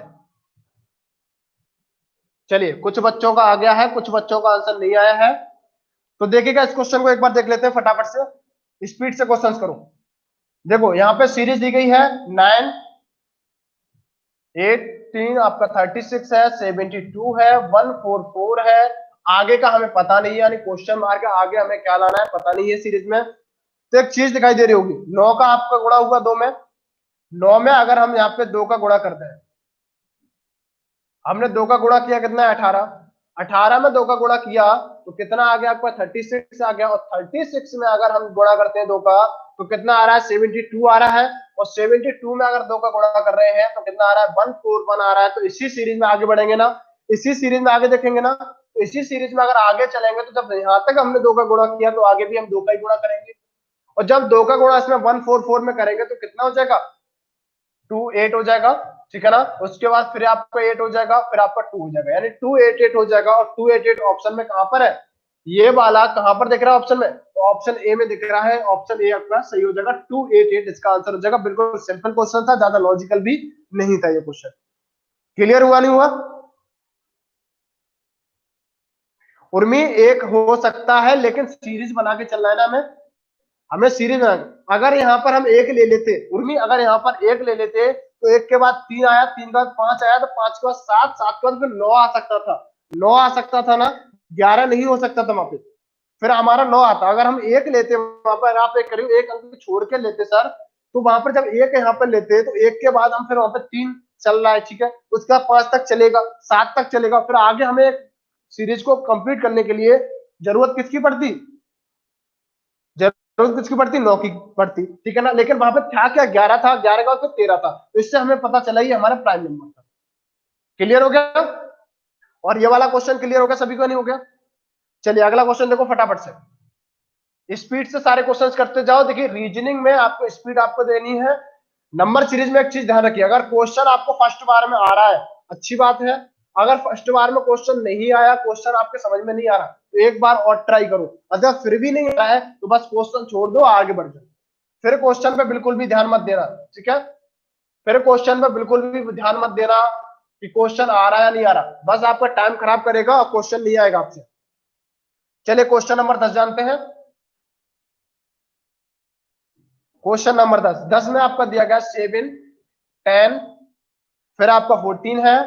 चलिए, कुछ बच्चों का आ गया है, कुछ बच्चों का आंसर नहीं आया है। तो देखिएगा, इस क्वेश्चन को एक बार देख लेते हैं फटाफट से, स्पीड से क्वेश्चन करो। देखो यहाँ पे सीरीज दी गई है 9, 18 आपका 36 है, 72 है, 144 है। आगे का हमें पता नहीं है, यानी क्वेश्चन मार्क है, आगे हमें क्या लाना है पता नहीं है सीरीज में। तो एक चीज दिखाई दे रही होगी, 9 का आपका गुणा हुआ 2 में, 9 में अगर हम यहाँ पे 2 का गुणा करते हैं, हमने 2 का गुणा किया कितना है, 18, 18 में 2 का गुणा किया तो कितना आ गया आपका, 36 आ गया। और 36 में अगर हम गुणा करते हैं 2 का तो कितना आ रहा है, 72 आ रहा है। और 72 में अगर 2 का गुणा कर रहे हैं तो कितना आ रहा है, 141 आ रहा है। तो इसी सीरीज में आगे बढ़ेंगे ना, इसी सीरीज में आगे देखेंगे ना, तो इसी सीरीज में अगर आगे चलेंगे तो जब यहाँ तक हमने 2 का गुणा किया तो आगे भी हम 2 का ही गुणा करेंगे। और जब 2 का गुणा इसमें 144 में करेंगे तो कितना हो जाएगा, 28 हो जाएगा, ठीक है ना। उसके बाद फिर आपका 8 हो जाएगा, फिर आपका 2 हो जाएगा, यानी 288 हो जाएगा। और 288 ऑप्शन में कहां पर है, ये वाला कहां पर दिख रहा है ऑप्शन में, तो ऑप्शन ए में दिख रहा है। ऑप्शन ए अपना सही हो जाएगा, 288 इसका आंसर हो जाएगा। बिल्कुल सिंपल क्वेश्चन था, ज्यादा लॉजिकल भी नहीं था ये क्वेश्चन। क्लियर हुआ नहीं हुआ। उर्मी एक हो सकता है, लेकिन सीरीज बना के चलना है ना हमें, हमें सीरीज बना। अगर यहाँ पर हम एक ले लेते उर्मी, अगर यहाँ पर एक ले लेते तो एक के बाद 3 आया, 3 के बाद 5 आया, तो 5 के बाद 7, 7 के बाद फिर 9 आ सकता था, 9 आ सकता था ना, 11 नहीं हो सकता था वहां पे, फिर हमारा 9 आता। अगर हम एक लेते वहां पर, आप एक करीब एक अंक छोड़ के लेते सर, तो वहां पर जब एक यहाँ पर लेते तो एक के बाद हम फिर वहां पर 3 चल रहा है, ठीक है, उसका 5 तक चलेगा, 7 तक चलेगा, फिर आगे हमें सीरीज को कंप्लीट करने के लिए जरूरत किसकी पड़ती, जरूरत किसकी पड़ती, 9 की पड़ती, ठीक है ना। लेकिन वहां पे था क्या, 11 था, 11 का तो 13 था, तो इससे हमें पता चला ये हमारा प्राइम नंबर था। क्लियर हो गया। और ये वाला क्वेश्चन क्लियर हो गया सभी को, नहीं हो गया। चलिए अगला क्वेश्चन देखो फटाफट से, स्पीड से सारे क्वेश्चंस करते जाओ। देखिए रीजनिंग में आपको स्पीड आपको देनी है। नंबर सीरीज में एक चीज ध्यान रखिए, अगर क्वेश्चन आपको फर्स्ट बार में आ रहा है अच्छी बात है, अगर फर्स्ट बार में क्वेश्चन नहीं आया, क्वेश्चन आपके समझ में नहीं आ रहा, तो एक बार और ट्राई करो। अगर फिर भी नहीं आ रहा है तो बस क्वेश्चन छोड़ दो, आगे बढ़ जाओ। फिर क्वेश्चन पे बिल्कुल भी ध्यान मत देना, ठीक है। फिर क्वेश्चन पे बिल्कुल भी ध्यान मत देना कि क्वेश्चन आ रहा है या नहीं आ रहा, बस आपका टाइम खराब करेगा और क्वेश्चन नहीं आएगा आपसे। चलिए क्वेश्चन नंबर 10 जानते हैं। क्वेश्चन नंबर 10, 10 में आपका दिया गया 7, 10, फिर आपका 14 है,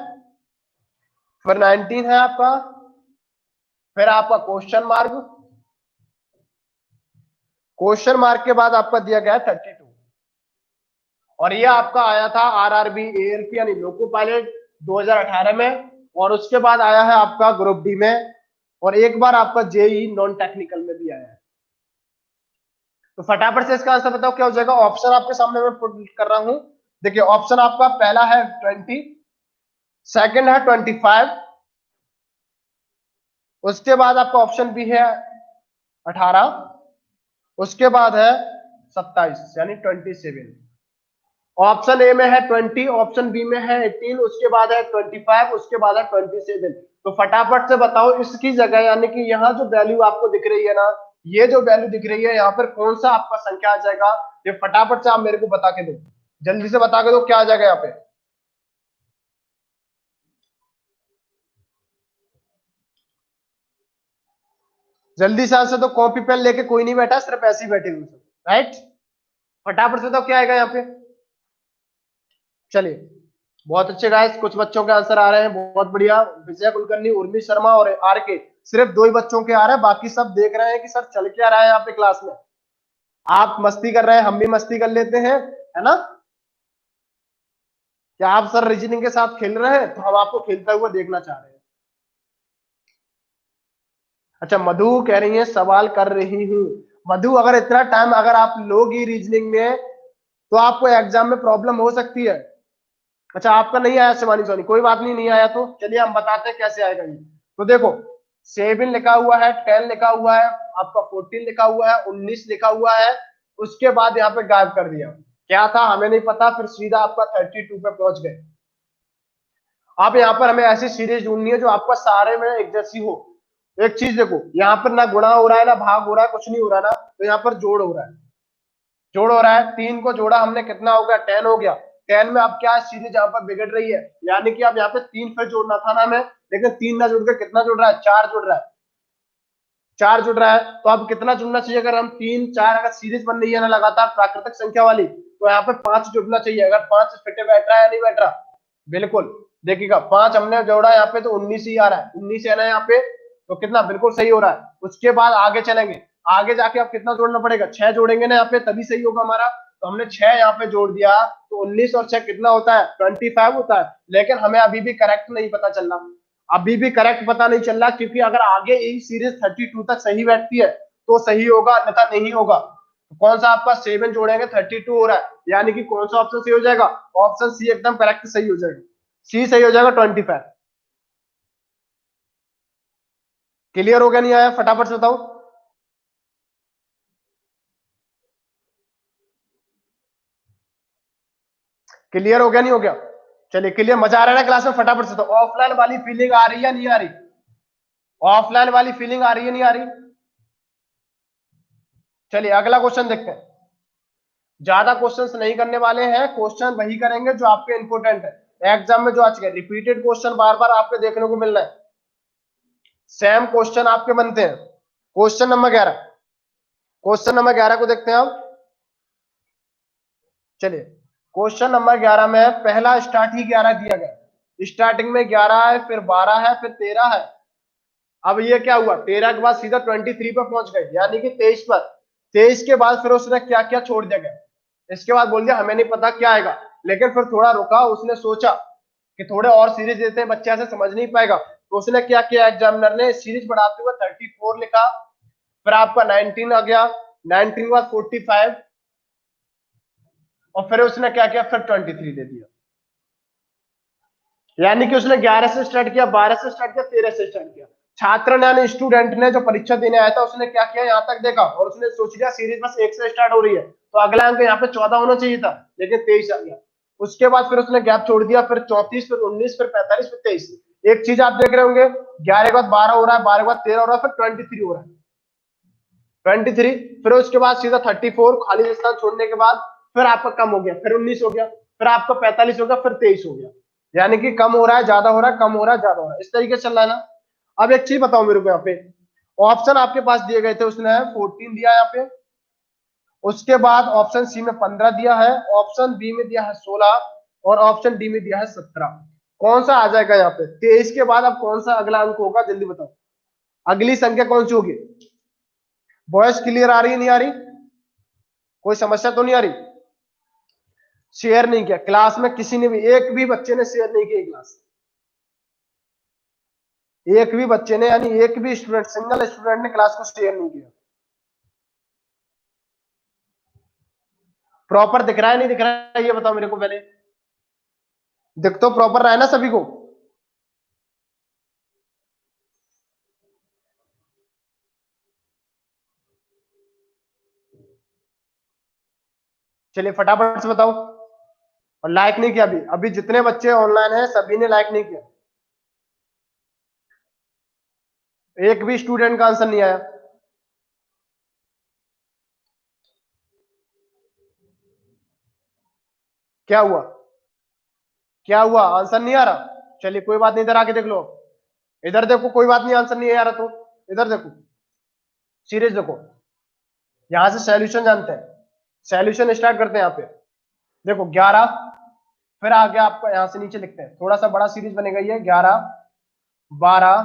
फिर 19 है आपका, फिर आपका क्वेश्चन मार्क, क्वेश्चन मार्क के बाद आपका दिया गया 32। और ये आपका आया था आरआरबी एएलपी यानी लोको पायलट 2018 में, और उसके बाद आया है आपका ग्रुप डी में, और एक बार आपका जेई नॉन टेक्निकल में भी आया है। तो फटाफट से इसका आंसर बताओ क्या हो जाएगा। ऑप्शन आपके सामने मैं पुट कर रहा हूं। देखिए ऑप्शन आपका पहला है 20, सेकंड है 25, उसके बाद आपका ऑप्शन बी है 18, उसके बाद है 27 यानी 27। ऑप्शन ए में है 20, ऑप्शन बी में है 18, उसके बाद है 25, उसके बाद है 27। तो फटाफट से बताओ इसकी जगह, यानी कि यहाँ जो वैल्यू आपको दिख रही है ना, ये जो वैल्यू दिख रही है यहाँ पर कौन सा आपका संख्या आ जाएगा, ये फटाफट से आप मेरे को बता के दो, जल्दी से बता के दो क्या आ जाएगा यहाँ पे। जल्दी से आंसर तो, कॉपी पेन लेके कोई नहीं बैठा, सिर्फ ऐसे ही बैठे हुए सब, राइट। फटाफट से तो क्या आएगा यहाँ पे। चलिए बहुत अच्छे गाइस, कुछ बच्चों के आंसर आ रहे हैं, बहुत बढ़िया। विजय कुलकर्णी, उर्मी शर्मा और आर के, सिर्फ 2 ही बच्चों के आ रहे हैं, बाकी सब देख रहे हैं कि सर चल क्या रहा है यहाँ पे क्लास में। आप मस्ती कर रहे हैं, हम भी मस्ती कर लेते हैं, है ना। क्या आप सर रीजनिंग के साथ खेल रहे हैं, तो हम आपको खेलता हुआ देखना चाह रहे हैं। अच्छा मधु कह रही है सवाल कर रही हूँ। मधु अगर इतना टाइम अगर आप लोगी रीजनिंग में, तो आपको एग्जाम में प्रॉब्लम हो सकती है। अच्छा आपका नहीं आया शिवानी सोनी, कोई बात नहीं, नहीं आया तो चलिए हम बताते हैं कैसे आएगा ये। तो देखो 7 लिखा हुआ है, 10 लिखा हुआ है, आपका 14 लिखा हुआ है, 19 लिखा हुआ है, उसके बाद यहाँ पे गायब कर दिया। क्या था हमें नहीं पता, फिर सीधा आपका 32 पे पहुंच गए। अब यहाँ पर हमें ऐसी सीरीज ढूंढनी है जो आपका सारे में एक जैसी हो। एक चीज देखो, यहाँ पर ना गुणा हो रहा है ना भाग हो रहा है, कुछ नहीं हो रहा ना, तो यहाँ पर जोड़ हो रहा है। जोड़ हो रहा है, 3 को जोड़ा हमने, कितना हो गया, 10 हो गया। 10 में अब क्या सीरीज यहाँ पर बिगड़ रही है, यानी कि अब यहाँ पे 3 फिर जोड़ना था ना हमें, लेकिन 3 ना जुड़ के कितना जुड़ रहा है, 4 जुड़ रहा है। 4 जुड़ रहा है, तो अब कितना जुड़ना चाहिए, अगर हम 3 4 अगर सीरीज बन रही है ना लगातार प्राकृतिक संख्या वाली, तो यहाँ पे 5 जुड़ना चाहिए। अगर 5 फिटे बैठ रहा है या नहीं बैठ रहा, बिल्कुल। देखिएगा 5 हमने जोड़ा यहाँ पे तो 19 ही आ रहा है, 19 है ना यहाँ पे, तो कितना बिल्कुल सही हो रहा है। उसके बाद आगे चलेंगे, आगे जाके अब कितना जोड़ना पड़ेगा, 6 जोड़ेंगे ना यहाँ पे, तभी सही होगा हमारा। तो हमने 6 यहाँ पे जोड़ दिया, तो 19 और 6 कितना होता है, 25 होता है। लेकिन हमें अभी भी करेक्ट नहीं पता चल रहा, अभी भी करेक्ट पता नहीं चल रहा, क्योंकि अगर आगे यही सीरीज 32 तक सही बैठती है तो सही होगा, अन्यथा नहीं होगा। तो कौन सा आपका 7 जोड़ेंगे 32 हो रहा है, यानी कि कौन सा ऑप्शन सही हो जाएगा, ऑप्शन सी एकदम करेक्ट सही हो जाएगा, सी सही हो जाएगा 25। क्लियर हो गया, नहीं आया फटाफट से बताओ। क्लियर हो गया नहीं हो गया, चलिए क्लियर, मजा आ रहा है ना क्लास में, फटाफट से। तो ऑफलाइन वाली फीलिंग आ रही है नहीं आ रही, ऑफलाइन वाली फीलिंग आ रही है नहीं आ रही। चलिए अगला क्वेश्चन देखते हैं। ज्यादा क्वेश्चंस नहीं करने वाले हैं, क्वेश्चन वही करेंगे जो आपके इंपोर्टेंट है एग्जाम में, जो आज के रिपीटेड क्वेश्चन बार बार आपके देखने को मिल रहा है, सेम क्वेश्चन आपके बनते हैं। क्वेश्चन नंबर 11, क्वेश्चन नंबर 11 को देखते हैं आप। चलिए क्वेश्चन नंबर 11 में पहला स्टार्ट ही 11 दिया गया, स्टार्टिंग में 11 है, फिर 12 है, फिर 13 है। अब ये क्या हुआ, 13 के बाद सीधा 23 पर पहुंच गए, यानी कि 23 पर। 23 के बाद फिर उसने क्या क्या छोड़ दिया गया, इसके बाद बोल दिया हमें नहीं पता क्या आएगा। लेकिन फिर थोड़ा रुका, उसने सोचा कि थोड़े और सीरीज देते हैं, बच्चे ऐसे समझ नहीं पाएगा, तो उसने क्या किया, एग्जामिनर ने सीरीज बढ़ाते हुए 34 लिखा, फिर आपका 19 आ गया, 19 के बाद 45, और फिर उसने क्या किया, फिर 23 दे दिया। यानी कि उसने 11 से स्टार्ट किया, 12 से स्टार्ट किया, 13 से स्टार्ट किया। छात्र ने यानी स्टूडेंट ने जो परीक्षा देने आया था, उसने क्या किया, यहाँ तक देखा और उसने सोच लिया सीरीज बस 1 से स्टार्ट हो रही है, तो अगला अंक यहाँ पे 14 होना चाहिए था, लेकिन 23 आ गया। उसके बाद फिर उसने गैप छोड़ दिया, फिर 34, फिर 19, फिर 45, फिर 23। एक चीज आप देख रहे होंगे, 11 के बाद 12 हो रहा है, 12 के बाद 13 हो रहा है, फिर 23 हो रहा है, 23। फिर उसके बाद सीधा 34 खाली स्थान छोड़ने के बाद फिर आपका कम हो गया, फिर 19 हो गया, फिर आपका 45 हो गया, फिर 23 हो गया। यानी कि कम हो रहा है ज्यादा हो रहा है, कम हो रहा है ज्यादा हो रहा है, इस तरीके से चल रहा है ना। अब एक चीज बताओ मेरे को, यहाँ पे ऑप्शन आपके पास दिए गए थे, उसने 14 दिया यहाँ पे, उसके बाद ऑप्शन सी में 15 दिया है, ऑप्शन बी में दिया है 16, और ऑप्शन डी में दिया है 17। कौन सा आ जाएगा यहाँ पे, 23 के बाद अब कौन सा अगला अंक होगा, जल्दी बताओ, अगली संख्या कौन सी होगी। वॉइस क्लियर आ रही है नहीं आ रही, कोई समस्या तो नहीं आ रही। शेयर नहीं किया क्लास में, किसी ने भी, एक भी बच्चे ने शेयर नहीं किया क्लास, एक भी बच्चे ने, यानी एक भी स्टूडेंट, सिंगल स्टूडेंट ने क्लास को शेयर नहीं किया। प्रॉपर दिख रहा है नहीं दिख रहा है, ये बताओ मेरे को पहले, दिख तो प्रॉपर रहा है ना सभी को। चलिए फटाफट से बताओ। और लाइक नहीं किया, अभी अभी जितने बच्चे ऑनलाइन हैं सभी ने लाइक नहीं किया, एक भी स्टूडेंट का आंसर नहीं आया। क्या हुआ, क्या हुआ, आंसर नहीं आ रहा, चलिए कोई बात नहीं, इधर आके देख लो, इधर देखो, कोई बात नहीं, आंसर नहीं आ रहा तो इधर देखो, सीरीज देखो, यहां से सॉल्यूशन जानते हैं, सॉल्यूशन स्टार्ट करते हैं यहाँ पे। देखो 11, फिर आ गया आपका, यहां से नीचे लिखते हैं, थोड़ा सा बड़ा सीरीज बनेगा ये, 11, 12,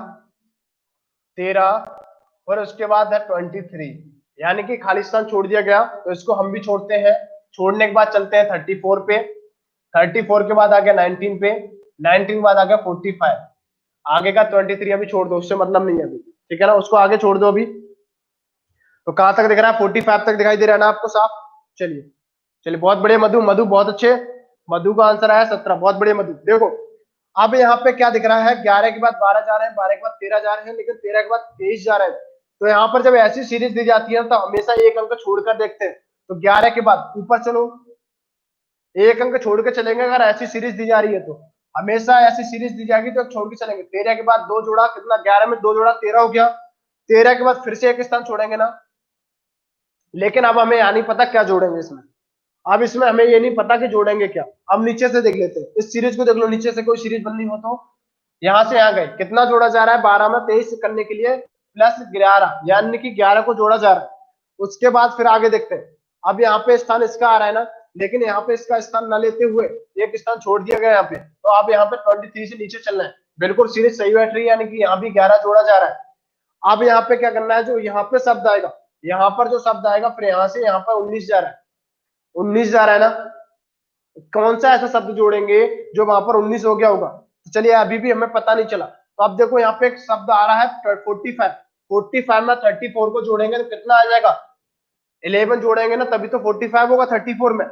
13 और उसके बाद है 23, यानी कि खाली स्थान छोड़ दिया गया, तो इसको हम भी छोड़ते हैं। छोड़ने के बाद चलते हैं 34 पे, 34 के बाद आ गया 19 पे, 19 के बाद आ गया 45, आगे का 23 अभी छोड़ दो, उससे मतलब नहीं है अभी, ठीक है ना, उसको आगे छोड़ दो अभी। तो कहां तक दिख रहा है, 45 तक दिखाई दे रहा है ना आपको साफ। चलिए चलिए, बहुत बढ़िया मधु, मधु बहुत अच्छे, मधु का आंसर आया 17, बहुत बढ़िया मधु। देखो अब यहाँ पे क्या दिख रहा है, 11 के बाद 12 जा रहे हैं, 12 के बाद 13 जा रहे हैं, लेकिन 13 के बाद 23 जा रहे हैं। तो यहाँ पर जब ऐसी सीरीज दी जाती है तो हमेशा एक अंक छोड़कर देखते हैं। तो 11 के बाद ऊपर चलो, एक अंक छोड़ के चलेंगे, अगर ऐसी सीरीज दी जा रही है तो हमेशा ऐसी सीरीज दी जाएगी तो छोड़ के चलेंगे। 13 के बाद दो जोड़ा, कितना, 11 में दो जोड़ा 13 हो गया, 13 के बाद फिर से एक स्थान छोड़ेंगे ना, लेकिन अब हमें यहाँ नहीं पता क्या जोड़ेंगे इसमें। अब इसमें हमें ये नहीं पता कि जोड़ेंगे क्या। अब नीचे से देख लेते हैं, इस सीरीज को देख लो, नीचे से कोई सीरीज बननी हो तो यहां से यहाँ गए, कितना जोड़ा जा रहा है, 12 में 23 करने के लिए प्लस 11, यानी कि 11 को जोड़ा जा रहा है। उसके बाद फिर आगे देखते हैं, अब यहाँ पे स्थान इसका आ रहा है ना, लेकिन यहाँ पे इसका स्थान न लेते हुए एक स्थान छोड़ दिया गया यहाँ पे, तो अब यहाँ पे 23 से नीचे चलना है, बिल्कुल सीरीज सही बैठ रही है, यानी कि यहाँ भी 11 जोड़ा जा रहा है। अब यहाँ पे क्या करना है, जो यहाँ पे शब्द आएगा, यहाँ पर जो शब्द आएगा, फिर यहाँ से यहाँ पर 19 जा रहा है, 19 जा रहा है ना, कौन सा ऐसा शब्द जोड़ेंगे जो वहां पर 19 हो गया होगा। तो चलिए अभी भी हमें पता नहीं चला, तो अब देखो यहाँ पे एक शब्द आ रहा है 45, 45 में 34 को जोड़ेंगे तो कितना आ जाएगा, 11 जोड़ेंगे ना तभी तो 45 होगा 34 में।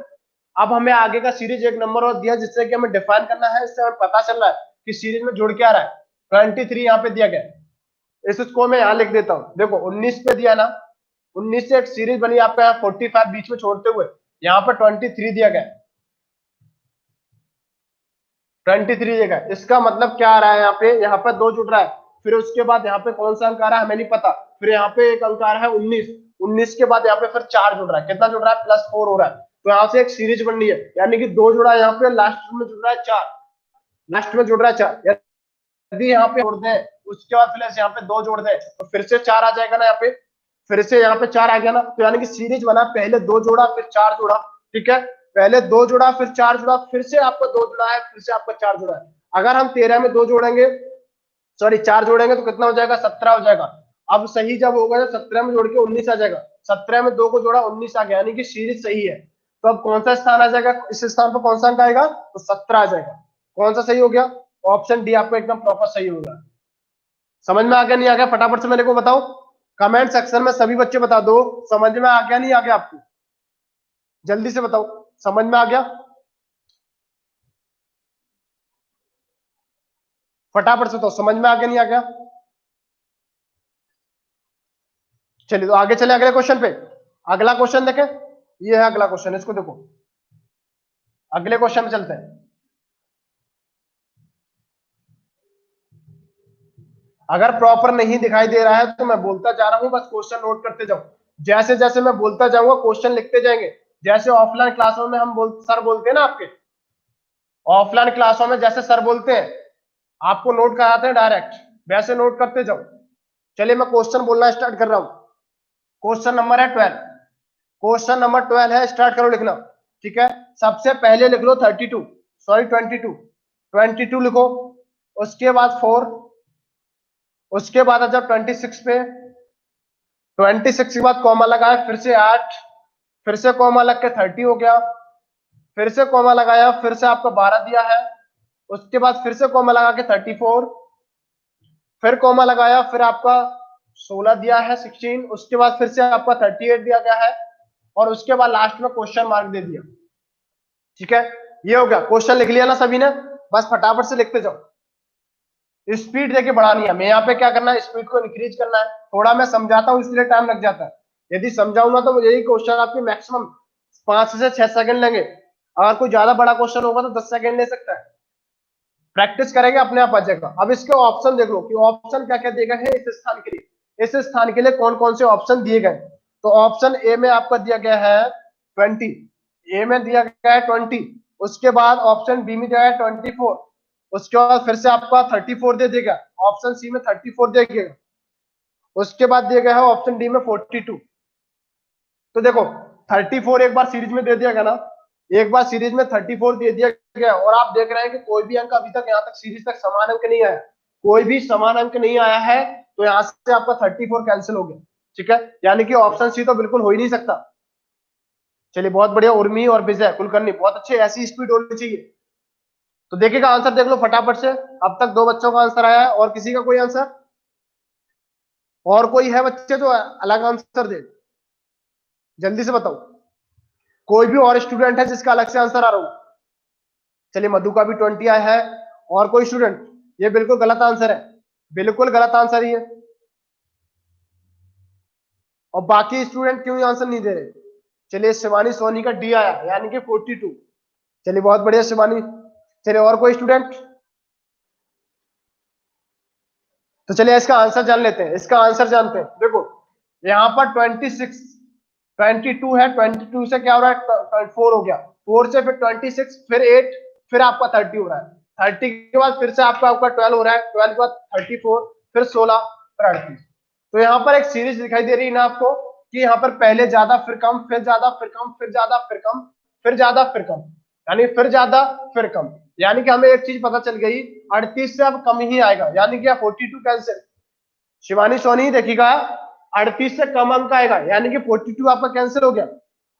अब हमें आगे का सीरीज एक नंबर और दिया, जिससे कि हमें डिफाइन करना है, इससे हमें पता चल रहा है कि सीरीज में जुड़ के आ रहा है। 23 यहाँ पे दिया गया, इसको मैं यहाँ लिख देता हूँ। देखो 19 पे दिया ना, 19 से एक सीरीज बनी आपका, यहाँ 45 बीच में छोड़ते हुए यहाँ पर 23 दिया गया, 23 जगह, इसका मतलब क्या आ रहा है, यहाँ पे दो जुड़ रहा है, फिर उसके बाद यहाँ पे कौन सा अंक आ रहा है हमें नहीं पता, फिर यहाँ पे एक अंक आ रहा है 19, 19 के बाद यहाँ पे फिर 4 जुड़ रहा है, कितना जुड़ रहा है, +4 हो रहा है। तो यहाँ से एक सीरीज बन रही है, यानी कि दो जुड़ा है, यहाँ पे लास्ट में जुड़ रहा है 4, लास्ट में जुड़ रहा है 4, यदि यहाँ पे जोड़ दें उसके बाद फिर यहाँ पे दो जोड़ दें तो फिर से 4 आ जाएगा ना, यहाँ पे फिर से यहाँ पे 4 आ गया ना, तो यानी कि सीरीज बना, पहले दो जोड़ा फिर 4 जोड़ा, ठीक है, पहले दो जोड़ा फिर 4 जोड़ा, फिर से आपका दो जोड़ा है, फिर से आपका 4 जोड़ा है। अगर हम 13 में दो जोड़ेंगे, सॉरी 4 जोड़ेंगे तो कितना हो जाएगा, 17 हो जाएगा। अब सही जब होगा तो 17 में जोड़ के 19 आ जाएगा, 17 में दो को जोड़ा 19 आ गया, यानी कि सीरीज सही है। तो अब कौन सा स्थान आ जाएगा, इस स्थान पर कौन सा अंक आएगा, तो 17 आ जाएगा। कौन सा सही हो गया, ऑप्शन डी आपको एकदम प्रॉपर सही होगा। समझ में आ गया नहीं आ गया, फटाफट से मेरे को बताओ, कमेंट सेक्शन में सभी बच्चे बता दो, समझ में आ गया नहीं आ गया आपको, जल्दी से बताओ, समझ में आ गया, फटाफट से बताओ, समझ में आ गया नहीं आ गया। चलिए तो आगे चले अगले क्वेश्चन पे, अगला क्वेश्चन देखें, ये है अगला क्वेश्चन, इसको देखो, अगले क्वेश्चन में चलते हैं। अगर प्रॉपर नहीं दिखाई दे रहा है तो मैं बोलता जा रहा हूं, बस क्वेश्चन नोट करते जाओ, जैसे जैसे मैं बोलता जाऊंगा क्वेश्चन लिखते जाएंगे। जैसे ऑफलाइन क्लासों में सर बोलते हैं ना आपके, ऑफलाइन क्लासों में जैसे सर बोलते हैं, आपको नोट कराते हैं डायरेक्ट, वैसे नोट करते जाओ। चलिए मैं क्वेश्चन बोलना स्टार्ट कर रहा हूं, क्वेश्चन नंबर है 12, क्वेश्चन नंबर 12 है, स्टार्ट करो लिखना, ठीक है। सबसे पहले लिख लो 32, सॉरी 22, 22 लिखो, उसके बाद 4, उसके बाद आ जाओ 26 पे, 26 के बाद कॉमा लगाया, फिर से 8, फिर से कॉमा लग के 30 हो गया, फिर से कॉमा लगाया, फिर से आपको 12 दिया है, उसके बाद फिर से कॉमा लगा के 34, फिर कॉमा लगाया, फिर आपका 16 दिया है 16, उसके बाद फिर से आपका 38 दिया गया है, और उसके बाद लास्ट में क्वेश्चन मार्क दे दिया, ठीक है। ये हो गया, क्वेश्चन लिख लिया ना सभी ने, बस फटाफट से लिखते जाओ, स्पीड देखिए बढ़ानी है हमें, यहाँ पे क्या करना है, स्पीड को इंक्रीज करना है। थोड़ा मैं समझाता हूँ इसलिए टाइम लग जाता है, यदि समझाऊंगा तो यही क्वेश्चन आपके मैक्सिमम 5 से 6 सेकंड लेंगे, अगर कोई ज्यादा बड़ा क्वेश्चन होगा तो 10 सेकंड ले सकता है। प्रैक्टिस करेंगे अपने आप आ जाएगा। अब इसके ऑप्शन देख लो कि ऑप्शन क्या क्या दिए गए हैं इस स्थान के लिए, इस स्थान के लिए कौन कौन से ऑप्शन दिए गए। तो ऑप्शन ए में आपका दिया गया है 20, ए में दिया गया है 20, उसके बाद ऑप्शन बी में दिया है 24, उसके बाद फिर से आपका 34 दे देगा, ऑप्शन सी में 34 दे देगा, उसके बाद दिया गया है ऑप्शन डी में 42। तो देखो 34 एक बार सीरीज में दे दिया गया ना, एक बार सीरीज में 34 दे दिया गया, और आप देख रहे हैं कि कोई भी अंक अभी तक यहाँ तक सीरीज तक समान अंक नहीं आया, कोई भी समान अंक नहीं आया है, तो यहाँ से आपका 34 कैंसिल हो गया। ठीक है, यानी कि ऑप्शन सी तो बिल्कुल हो ही नहीं सकता। चलिए बहुत बढ़िया, उर्मी और विजय कुलकर्णी बहुत अच्छे, ऐसी स्पीड होनी चाहिए। तो देखिएगा आंसर देख लो फटाफट से, अब तक 2 बच्चों का आंसर आया है, और किसी का कोई आंसर, और कोई है बच्चे जो अलग आंसर दे, जल्दी से बताओ। कोई भी और स्टूडेंट है जिसका अलग से आंसर आ रहा हो? चलिए मधु का भी 20 आया है, और कोई स्टूडेंट? ये बिल्कुल गलत आंसर है, बिल्कुल गलत आंसर ही है। और बाकी स्टूडेंट क्यों आंसर नहीं दे रहे? चलिए शिवानी सोनी का डी आया, यानी कि 42। चलिए बहुत बढ़िया शिवानी। चलिए और कोई स्टूडेंट? तो चलिए इसका आंसर जान लेते हैं, इसका आंसर जानते हैं। देखो यहाँ पर 26, 22 है, 22 से क्या हो रहा है, 4 हो गया, 4 से फिर 26, फिर 8, फिर आपका 30 हो रहा है, 30 के बाद फिर से आपका 12 हो रहा है, 12 के बाद 34, फिर 16, फिर 38। तो यहाँ पर एक सीरीज दिखाई दे रही है ना आपको, कि यहाँ पर पहले ज्यादा फिर कम, फिर ज्यादा फिर कम, फिर ज्यादा फिर कम, फिर ज्यादा फिर कम, यानी फिर ज्यादा फिर कम, यानी कि हमें एक चीज पता चल गई, 38 से अब कम ही आएगा, यानी कि 42 कैंसिल। शिवानी सोनी देखिएगा, 38 से कम अंक आएगा, यानी कि 42 आपका कैंसिल हो गया।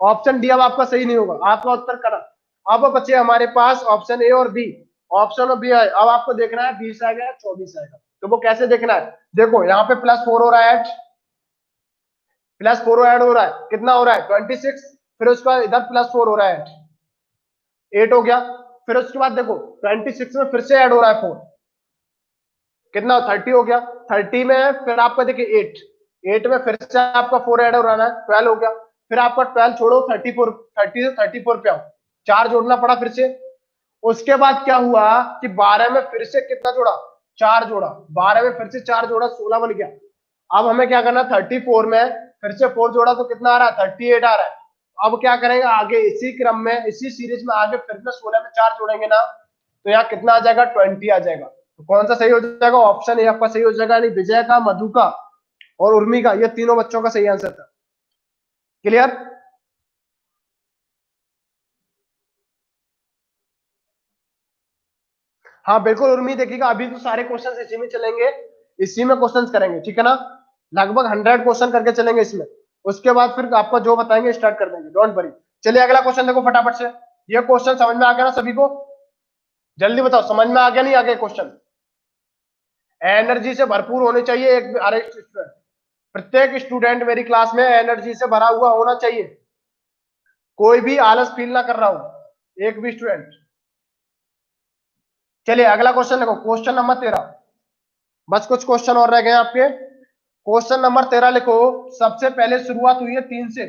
ऑप्शन डी अब आपका सही नहीं होगा, आपका उत्तर करा। अब बचे हमारे पास ऑप्शन ए और बी, ऑप्शन और बी है। अब आपको देखना है 20 आएगा या 24 आएगा, तो वो कैसे देखना है? देखो यहाँ पे +4 हो रहा है, +4 ऐड हो रहा है, कितना हो रहा है, 26, फिर उसका इधर +4 हो रहा है, 8 हो गया, फिर उसके बाद देखो 26 में फिर से ऐड हो रहा है 4, कितना 30 हो गया, 30 में फिर आपका देखिए 8, 8 में फिर से आपका 4 ऐड हो रहा है, 12 हो गया, फिर आपका 12 छोड़ो, 34, 30 से 34 पे आओ, 4 जोड़ना पड़ा फिर से। उसके बाद क्या हुआ कि 12 में फिर से कितना जोड़ा, 4 जोड़ा, 12 में फिर से 4 जोड़ा, 16 बन गया। अब हमें क्या करना, 34 में फिर से 4 जोड़ा तो कितना आ रहा है, 38 आ रहा है। अब क्या करेंगे आगे, इसी क्रम में इसी सीरीज में आगे फिर से 16 में 4 जोड़ेंगे ना, तो यहाँ कितना आ जाएगा, 20 आ जाएगा। तो कौन सा सही हो जाएगा, ऑप्शन ए आपका सही हो जाएगा, यानी विजय का, मधु का और उर्मी का, ये तीनों बच्चों का सही आंसर था। क्लियर? हाँ बिल्कुल उर्मी, देखिएगा अभी तो सारे क्वेश्चन इसी में चलेंगे, इसी में क्वेश्चन करेंगे, ठीक है ना, लगभग 100 क्वेश्चन करके चलेंगे इसमें। उसके बाद फिर आपको जो बताएंगे स्टार्ट कर देंगे, डोंट वरी। चलिए अगला क्वेश्चन देखो फटाफट से। ये क्वेश्चन समझ में आ गया ना सभी को? जल्दी बताओ समझ में आ गया नहीं आ गया क्वेश्चन? एनर्जी से भरपूर होनी चाहिए एक हर एक स्टूडेंट, प्रत्येक स्टूडेंट मेरी क्लास में एनर्जी से भरा हुआ होना चाहिए, कोई भी आलस फील ना कर रहा हो, एक भी स्टूडेंट। चलिए अगला क्वेश्चन देखो, क्वेश्चन नंबर 13, बस कुछ क्वेश्चन और रह गए आपके। क्वेश्चन नंबर 13 लिखो। सबसे पहले शुरुआत हुई है 3 से,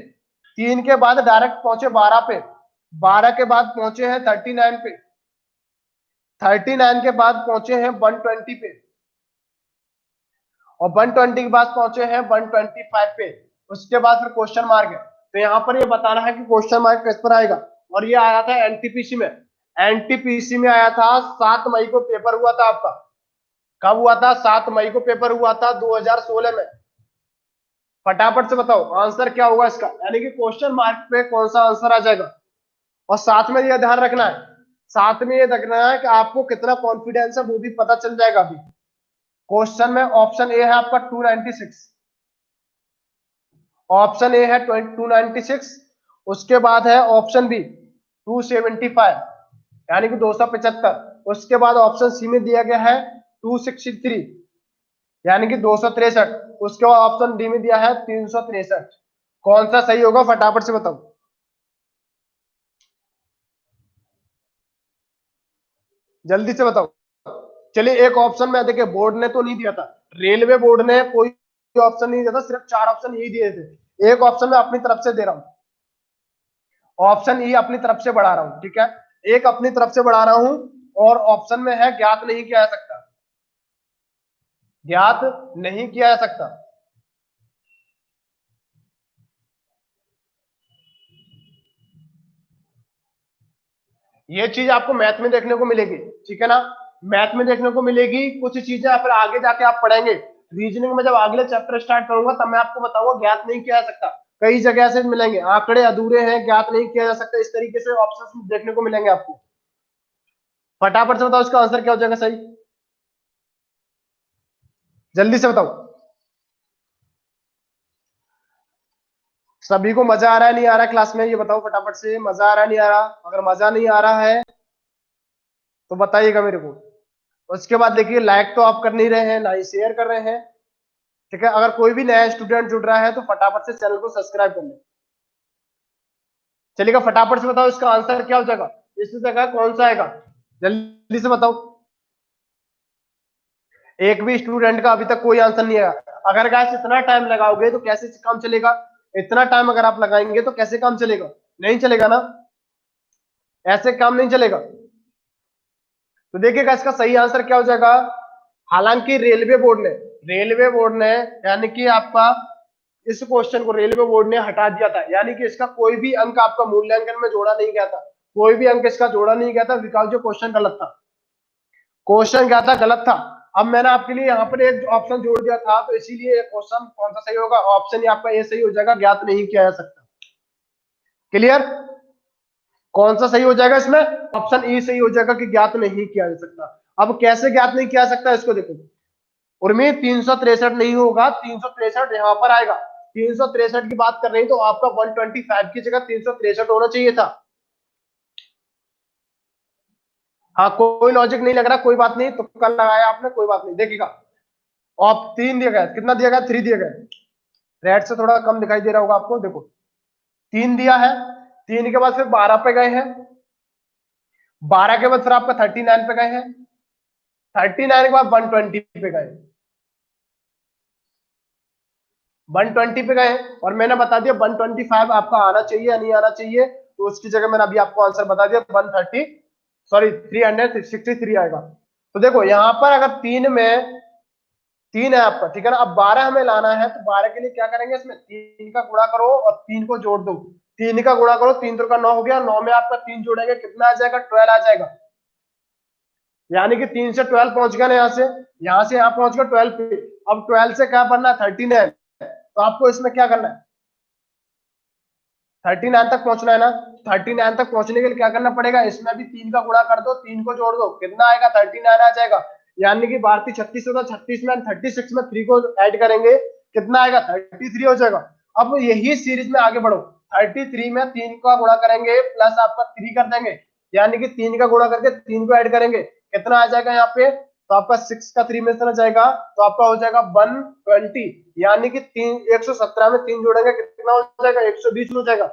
3 के बाद डायरेक्ट पहुंचे 12 पे, 12 के बाद पहुंचे हैं 39 पे, 39 के बाद पहुंचे हैं 120 पे, और 120 के बाद पहुंचे हैं 125 पे। उसके बाद फिर क्वेश्चन मार्क है, तो यहाँ पर ये बताना है कि क्वेश्चन मार्क किस पर आएगा। और ये आया था एनटीपीसी में, एनटीपीसी में आया था 7 मई को पेपर हुआ था आपका। कब हुआ था? 7 मई को पेपर हुआ था 2016 में। फटाफट से बताओ आंसर क्या होगा इसका, यानी कि क्वेश्चन मार्क पे कौन सा आंसर आ जाएगा। और साथ में ये ध्यान रखना है, साथ में ये रखना है कि आपको कितना कॉन्फिडेंस है वो भी पता चल जाएगा अभी। क्वेश्चन में ऑप्शन ए है आपका 296, ऑप्शन ए है 296, उसके बाद है ऑप्शन बी 275, यानी कि 275, उसके बाद ऑप्शन सी में दिया गया है 263, यानी कि 263, उसके बाद ऑप्शन डी में दिया है 363। कौन सा सही होगा फटाफट से बताओ, जल्दी से बताओ। चलिए एक ऑप्शन में देखिए बोर्ड ने तो नहीं दिया था, रेलवे बोर्ड ने कोई ऑप्शन नहीं दिया था, सिर्फ 4 ऑप्शन यही दिए थे। एक ऑप्शन में अपनी तरफ से दे रहा हूं, ऑप्शन ई अपनी तरफ से बढ़ा रहा हूं, ठीक है, एक अपनी तरफ से बढ़ा रहा हूं, और ऑप्शन में है ज्ञात नहीं किया जा सकता, ज्ञात नहीं किया जा सकता। ये चीज आपको मैथ में देखने को मिलेगी, ठीक है ना, मैथ में देखने को मिलेगी, कुछ चीजें फिर आगे जाके आप पढ़ेंगे, रीजनिंग में जब अगले चैप्टर स्टार्ट करूंगा तब मैं आपको बताऊंगा ज्ञात नहीं किया जा सकता। कई जगह से मिलेंगे, आंकड़े अधूरे हैं, ज्ञात नहीं किया जा सकता, इस तरीके से ऑप्शंस देखने को मिलेंगे आपको। फटाफट से बताओ इसका आंसर क्या हो जाएगा सही, जल्दी से बताओ। सभी को मजा आ रहा है नहीं आ रहा है क्लास में, ये बताओ फटाफट से, मजा आ रहा है नहीं आ रहा? अगर मजा नहीं आ रहा है तो बताइएगा मेरे को। उसके बाद देखिए लाइक तो आप कर नहीं रहे हैं, ना ही शेयर कर रहे हैं, ठीक है। अगर कोई भी नया स्टूडेंट जुड़ रहा है तो फटाफट से चैनल को सब्सक्राइब कर ले। चलिएगा फटाफट से बताओ इसका आंसर क्या हो जाएगा, इस जगह कौन सा आएगा, जल्दी से बताओ। एक भी स्टूडेंट का अभी तक कोई आंसर नहीं आया। अगर गाइस इतना टाइम लगाओगे तो कैसे काम चलेगा? इतना टाइम अगर आप लगाएंगे तो कैसे काम चलेगा? नहीं चलेगा ना, ऐसे काम नहीं चलेगा। तो देखिएगा इसका सही आंसर क्या हो जाएगा। हालांकि रेलवे बोर्ड ने यानी कि आपका इस क्वेश्चन को रेलवे बोर्ड ने हटा दिया था, यानी कि इसका कोई भी अंक आपका मूल्यांकन में जोड़ा नहीं गया था, कोई भी अंक इसका जोड़ा नहीं गया था, बिकॉज जो क्वेश्चन गलत था। क्वेश्चन क्या था? गलत था। अब मैंने आपके लिए यहाँ पर एक ऑप्शन जोड़ दिया था, तो इसीलिए क्वेश्चन कौन सा सही होगा? ऑप्शन आपका ए सही हो जाएगा, ज्ञात नहीं किया जा सकता। क्लियर? कौन सा सही हो जाएगा इसमें? ऑप्शन ई सही हो जाएगा कि ज्ञात नहीं किया जा सकता। अब कैसे ज्ञात नहीं किया जा सकता इसको देखो। उर्मी 363 नहीं होगा, 363 यहाँ पर आएगा। 363 की बात कर रही तो आपका 125 की जगह 363 होना चाहिए था। हाँ कोई लॉजिक नहीं लग रहा, कोई बात नहीं, तो कल लगाया आपने, कोई बात नहीं। देखिएगा ऑप 3 दिया गया, कितना दिया गया? 3 दिया गया। रेड से थोड़ा कम दिखाई दे रहा होगा आपको, देखो 3 दिया है। 3 के बाद फिर 12 पे गए हैं, 12 के बाद फिर आपका 39 पे गए हैं, 39 के बाद 120 पे गए, 120 पे गए, और मैंने बता दिया 125 आपका आना चाहिए या नहीं आना चाहिए, तो उसकी जगह मैंने अभी आपको आंसर बता दिया 130 सॉरी 363 आएगा। तो देखो यहाँ पर अगर 3 में 3 है आपका, ठीक है ना। अब 12 हमें लाना है, तो 12 के लिए क्या करेंगे, इसमें 3 का गुणा करो और 3 को जोड़ दो। 3 का गुणा करो, 3 3 का 9 हो गया, 9 में आपका 3 जोड़ेंगे, कितना आ जाएगा? 12 आ जाएगा। यानी कि 3 से 12 पहुंच गया ना, यहाँ से यहाँ पहुंच गया 12 पे। अब 12 से क्या बनना है? 39। तो आपको इसमें क्या करना है? 39 तक पहुंचना है ना। 39 तक पहुंचने के लिए क्या करना पड़ेगा? इसमें भी 3 का गुणा कर दो, 3 को जोड़ दो, कितना आएगा? 39 आ जाएगा। यानी कि भारतीय 36 होगा, 36 में 36 में 3 को ऐड करेंगे, कितना आएगा? 33 हो जाएगा। अब यही सीरीज में आगे बढ़ो, 33 में 3 का गुणा करेंगे प्लस आपका 3 कर देंगे, यानी कि 3 का गुणा करके 3 को ऐड करेंगे, कितना आ जाएगा यहाँ पे? तो आपका 6 का 3 में से जाएगा, तो आपका हो जाएगा 120, यानी कि 117 में 3 जोड़ेंगे, कितना हो जाएगा? 120 हो जाएगा।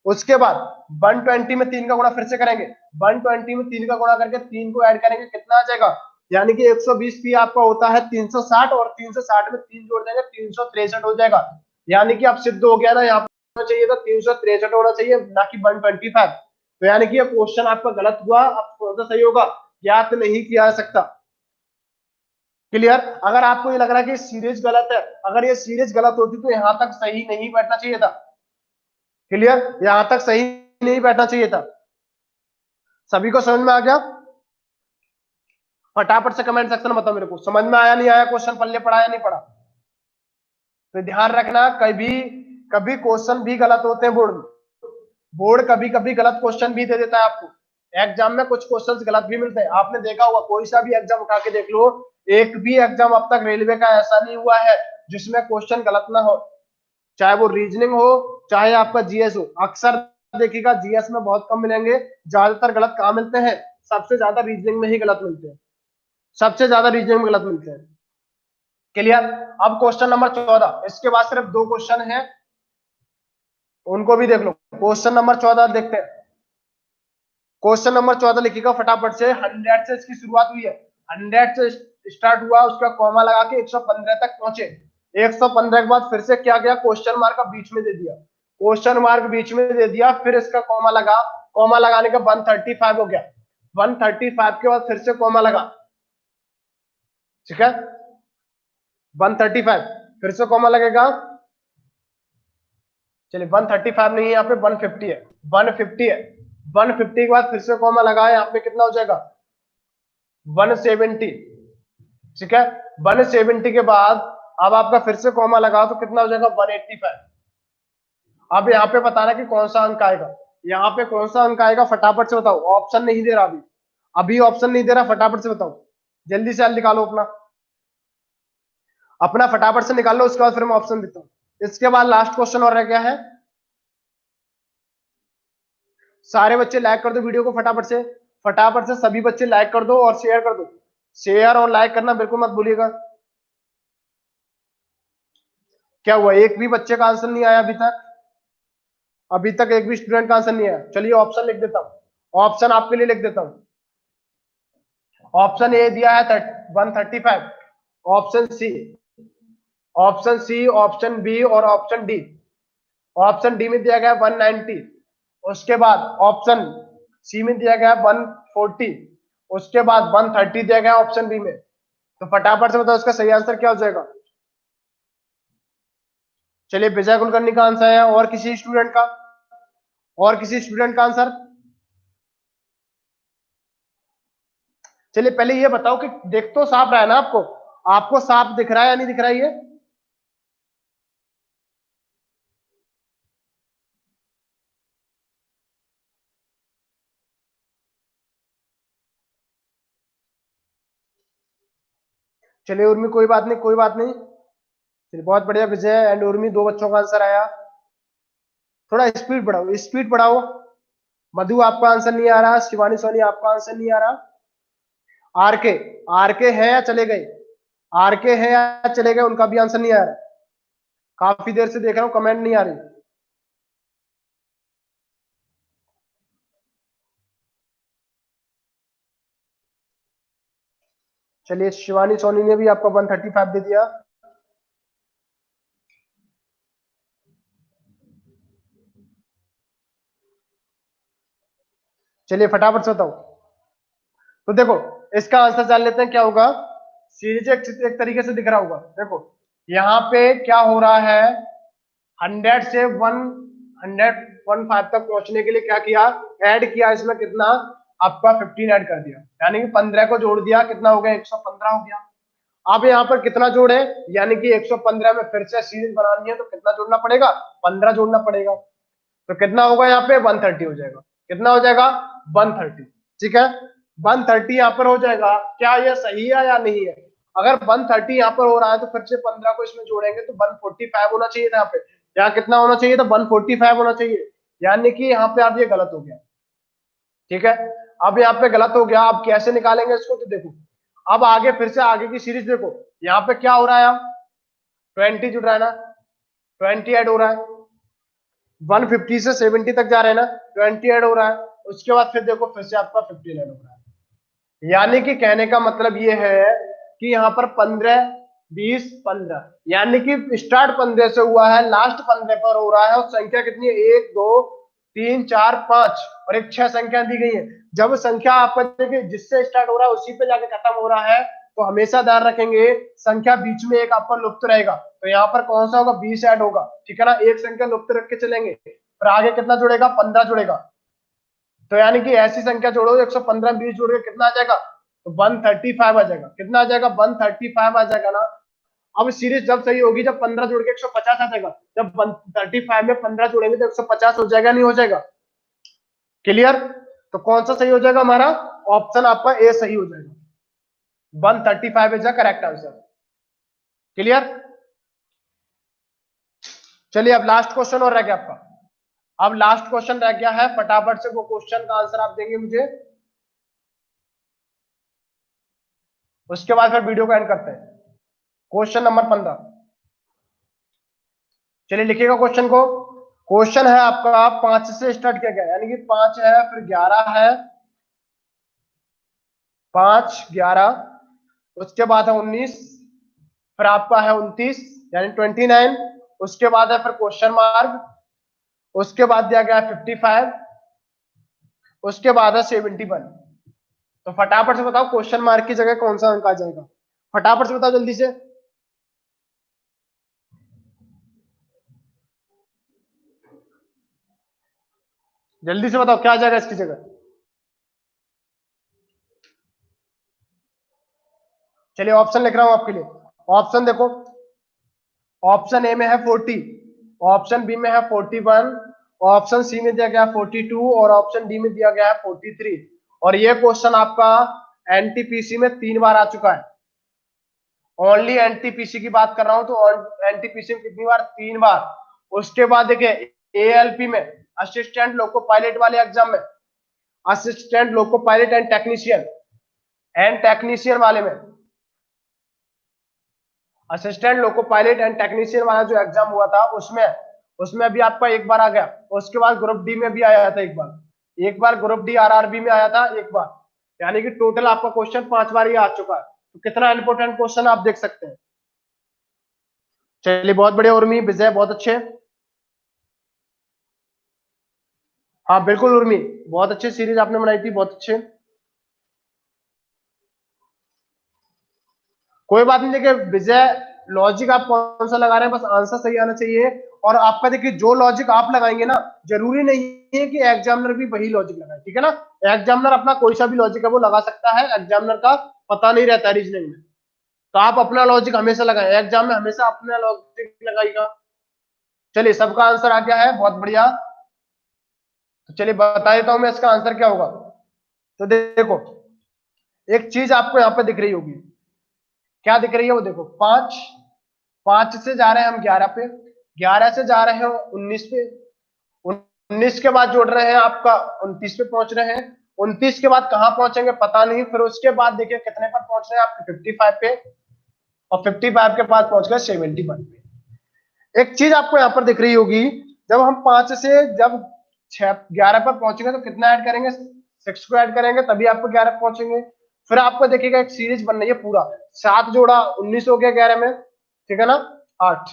उसके बाद 120 में 3 का गुणा फिर से करेंगे, 120 में 3 का गुणा करके 3 को ऐड करेंगे, कितना आ जाएगा? यानी कि 120 पी आपका होता है 360, और 360 में 3 जोड़ देंगे 363 हो जाएगा। यानी कि अब सिद्ध हो गया ना, यहाँ पर चाहिए था 363 होना चाहिए, ना कि 125। तो यानी कि ये क्वेश्चन आपका गलत हुआ। अब कौन सा सही होगा? ज्ञात नहीं किया जा सकता। क्लियर? अगर आपको ये लग रहा है कि सीरीज गलत है, अगर ये सीरीज गलत होती तो यहां तक सही नहीं बैठना चाहिए था। क्लियर? यहां तक सही नहीं बैठना चाहिए था। सभी को समझ में आ गया? फटाफट से कमेंट सेक्शन में बताओ मेरे को, समझ में आया नहीं आया क्वेश्चन, पल्ले पड़ा या नहीं पड़ा? तो ध्यान रखना, कभी कभी क्वेश्चन भी गलत होते हैं। बोर्ड कभी कभी गलत क्वेश्चन भी दे देता है आपको। एग्जाम में कुछ क्वेश्चंस गलत भी मिलते हैं, आपने देखा होगा, कोई सा भी एग्जाम उठा के देख लो, एक भी एग्जाम अब तक रेलवे का ऐसा नहीं हुआ है जिसमें क्वेश्चन गलत ना हो, चाहे वो रीजनिंग हो चाहे आपका जीएस हो। अक्सर देखिएगा जीएस में बहुत कम मिलेंगे, ज्यादातर गलत कहाँ मिलते हैं? सबसे ज्यादा रीजनिंग में ही गलत मिलते हैं, सबसे ज्यादा रीजनिंग में गलत मिलते हैं। क्लियर? अब क्वेश्चन नंबर 14, इसके बाद सिर्फ 2 क्वेश्चन है, उनको भी देख लो। क्वेश्चन नंबर 14 देखते हैं। क्वेश्चन नंबर 14 लिखिएगा फटाफट से। 100 से इसकी शुरुआत हुई है, 100 से स्टार्ट हुआ, उसका कॉमा लगा के 115 तक पहुंचे। 115 के बाद फिर से क्या गया? क्वेश्चन मार्क का बीच में दे दिया, क्वेश्चन मार्क बीच में दे दिया, फिर इसका कॉमा लगा, कॉमा लगाने का 135 हो गया, 135 के बाद फिर से कॉमा लगा, ठीक है, 135 फिर से कॉमा लगेगा। चलिए 135 नहीं है, यहाँ पे 150 है, 150 है, 150 के बाद फिर से कॉमा लगाए, यहाँ पे कितना हो जाएगा? 170, ठीक है। 170 के बाद अब आपका फिर से कॉमा लगाओ तो कितना हो जाएगा 185। अब यहाँ पे बताना कि कौन सा अंक आएगा, यहाँ पे कौन सा अंक आएगा फटाफट से बताओ, ऑप्शन नहीं दे रहा अभी, अभी ऑप्शन नहीं दे रहा, फटाफट से बताओ, जल्दी से निकालो अपना, अपना फटाफट से निकाल लो, उसके बाद फिर मैं ऑप्शन देता हूँ। इसके बाद लास्ट क्वेश्चन और रह गया है। सारे बच्चे लाइक कर दो वीडियो को फटाफट से, फटाफट से सभी बच्चे लाइक कर दो और शेयर कर दो, शेयर और लाइक करना बिल्कुल मत भूलिएगा। क्या हुआ, एक भी बच्चे का आंसर नहीं आया अभी तक, अभी तक एक भी स्टूडेंट का आंसर नहीं आया। चलिए ऑप्शन लिख देता हूं, ऑप्शन आपके लिए लिख देता हूं। ऑप्शन ए दिया है 135, option C, option C, option B और ऑप्शन डी। ऑप्शन डी में दिया गया 190, उसके बाद ऑप्शन सी में दिया गया 140, उसके बाद 130 दिया गया ऑप्शन बी में। तो फटाफट से बताओ इसका सही आंसर क्या हो जाएगा। चलिए विजय कुलकर्णी का आंसर है, और किसी स्टूडेंट का, और किसी स्टूडेंट का आंसर। चलिए पहले ये बताओ कि देख तो साफ रहा है ना आपको, आपको साफ दिख रहा है या नहीं दिख रहा है ये। चलिए उर्मी कोई बात नहीं, कोई बात नहीं। चलिए बहुत बढ़िया, विजय एंड उर्मी दो बच्चों का आंसर आया। थोड़ा स्पीड बढ़ाओ, स्पीड बढ़ाओ। मधु आपका आंसर नहीं आ रहा, शिवानी सोनी आपका आंसर नहीं आ रहा। आरके, आरके है या चले गए, आरके है या चले गए, उनका भी आंसर नहीं आ रहा। काफी देर से देख रहा हूं कमेंट नहीं आ रही। चलिए शिवानी सोनी ने भी आपका 135 दे दिया। चलिए फटाफट से बताओ। तो देखो इसका आंसर जान लेते हैं क्या होगा। सीरीज एक तरीके से दिख रहा होगा, देखो यहाँ पे क्या हो रहा है, 100 से 105 तक पहुंचने के लिए क्या किया, ऐड किया इसमें कितना, आपका 15 ऐड कर दिया, यानी कि 15 को जोड़ दिया, कितना हो गया 115 हो गया। अब यहाँ पर कितना जोड़े, यानी कि 115 में फिर से सीरीज बनानी है तो कितना जोड़ना पड़ेगा, 15 जोड़ना पड़ेगा। तो कितना होगा यहाँ पे 130 हो जाएगा, कितना हो जाएगा 130। ठीक है, 130 यहाँ पर हो जाएगा। क्या यह सही है या नहीं है, अगर 130 यहाँ पर हो रहा है तो फिर से 15 को इसमें जोड़ेंगे तो 145 होना चाहिए था, यहाँ पे यहाँ कितना होना चाहिए था 145 होना चाहिए, यानी कि यहाँ पे आप ये गलत हो गया। ठीक है, अब यहाँ पे गलत हो गया, अब कैसे निकालेंगे इसको, तो देखो अब आगे फिर से आगे की सीरीज देखो, यहाँ पे क्या हो रहा है, 20 जुड़ रहा है ना, 20 ऐड हो रहा है, 150 से 70 तक जा रहे हैं ना, 20 ऐड हो रहा है, उसके बाद फिर देखो फिर से आपका 15 ऐड हो रहा है। यानी कि कहने का मतलब ये है कि यहाँ पर 15, 20, 15, यानी कि स्टार्ट 15 से हुआ है, लास्ट 15 पर हो रहा है, और संख्या कितनी है 1 2 3 4 5 और एक 6 संख्या दी गई है। जब संख्या आपका देखिए जिससे स्टार्ट हो रहा है उसी पे जाके खत्म हो रहा है, तो हमेशा ध्यान रखेंगे संख्या बीच में एक आपका लुप्त रहेगा, तो यहाँ पर कौन सा होगा 20 ऐड होगा। ठीक है ना, एक संख्या लुप्त रख के चलेंगे, फिर आगे कितना जुड़ेगा 15 जुड़ेगा, तो यानी कि ऐसी संख्या जोड़ो 115 20 जोड़ के कितना आ जाएगा, तो 135 आ जाएगा, कितना आ जाएगा 135 आ जाएगा ना। अब सीरीज जब सही होगी जब 15 जोड़ के 150 आ जाएगा, जब 135 में 15 जोड़ेंगे तो 150 हो जाएगा, नहीं हो जाएगा, क्लियर। तो कौन सा सही हो जाएगा हमारा, ऑप्शन आपका ए सही हो जाएगा, 135 is the correct answer, clear. चलिए अब लास्ट क्वेश्चन और रह गया आपका, अब लास्ट क्वेश्चन रह गया है, फटाफट से वो क्वेश्चन का आंसर आप देंगे मुझे, उसके बाद फिर वीडियो को एंड करते हैं। क्वेश्चन नंबर 15, चलिए लिखिएगा क्वेश्चन को। क्वेश्चन है आपका 5 से स्टार्ट किया गया, यानी कि 5 है, फिर 11 है, 5 11, उसके बाद है 19, फिर आपका है 29 यानी 29, उसके बाद है फिर क्वेश्चन मार्क, उसके बाद दिया गया है 55, उसके बाद है 71। तो फटाफट से बताओ क्वेश्चन मार्क की जगह कौन सा अंक आ जाएगा, फटाफट से बताओ जल्दी से। जल्दी से बताओ क्या आ जाएगा इसकी जगह। चलिए ऑप्शन लिख रहा हूं आपके लिए। ऑप्शन देखो, ऑप्शन ए में है 40, ऑप्शन बी में है 41, ऑप्शन सी में दिया गया है 42 और ऑप्शन डी में दिया गया है 43। और ये क्वेश्चन आपका एनटीपीसी में 3 बार आ चुका है। ओनली एनटीपीसी की बात कर रहा हूं तो एनटीपीसी में कितनी बार? 3 बार। उसके बाद देखिए एएलपी में, असिस्टेंट लोको पायलट वाले एग्जाम में, assistant loco pilot and technician वाले में, assistant loco pilot and technician वाला जो एग्जाम हुआ था उसमें, उसमें भी आपका एक बार आ गया। उसके बाद ग्रुप डी में भी आया था एक बार ग्रुप डी आरआरबी में आया था एक बार। यानी कि टोटल आपका क्वेश्चन 5 बार ही आ चुका है। तो कितना इंपॉर्टेंट क्वेश्चन आप देख सकते हैं। चलिए बहुत बढ़िया उर्मी, विजय बहुत अच्छे। हाँ बिल्कुल उर्मी, बहुत अच्छी सीरीज आपने बनाई थी, बहुत अच्छे। कोई बात नहीं, देखिए विजय लॉजिक आप कौन सा लगा रहे हैं, बस आंसर सही आना चाहिए। और आपका देखिए जो लॉजिक आप लगाएंगे ना, जरूरी नहीं है कि एग्जामिनर भी वही लॉजिक लगाए, ठीक है ना। एग्जामिनर अपना कोई सा भी लॉजिक है वो लगा सकता है, एग्जामिनर का पता नहीं रहता रीजनिंग में। तो आप अपना लॉजिक हमेशा लगाएं, एग्जाम में हमेशा अपना लॉजिक लगाइएगा। चलिए सबका आंसर आ गया है, बहुत बढ़िया। तो चलिए बता देता हूं मैं इसका आंसर क्या होगा। तो देखो एक चीज आपको यहाँ पे दिख रही होगी, क्या दिख रही है वो देखो, 5, 5 से जा रहे हैं हम 11 पे, 11 से जा रहे हैं 19 पे, 19 के बाद जोड़ रहे हैं आपका 29 पे पहुंच रहे हैं, 29 के बाद कहां पहुंचेंगे पता नहीं, फिर उसके बाद देखिए कितने पर पहुंच रहे हैं आपके 55 पे, और 55 के बाद पहुंच गए 71 पे। एक चीज आपको यहाँ पर दिख रही होगी, जब हम 5 से जब 11 पर पहुंचेंगे तो कितना ऐड करेंगे? 6 को ऐड करेंगे तभी आपको 11 पर पहुंचेंगे। फिर आपको देखिएगा एक सीरीज बन रही है पूरा, 7 जोड़ा 19 हो गया 11 में, ठीक है ना। 8,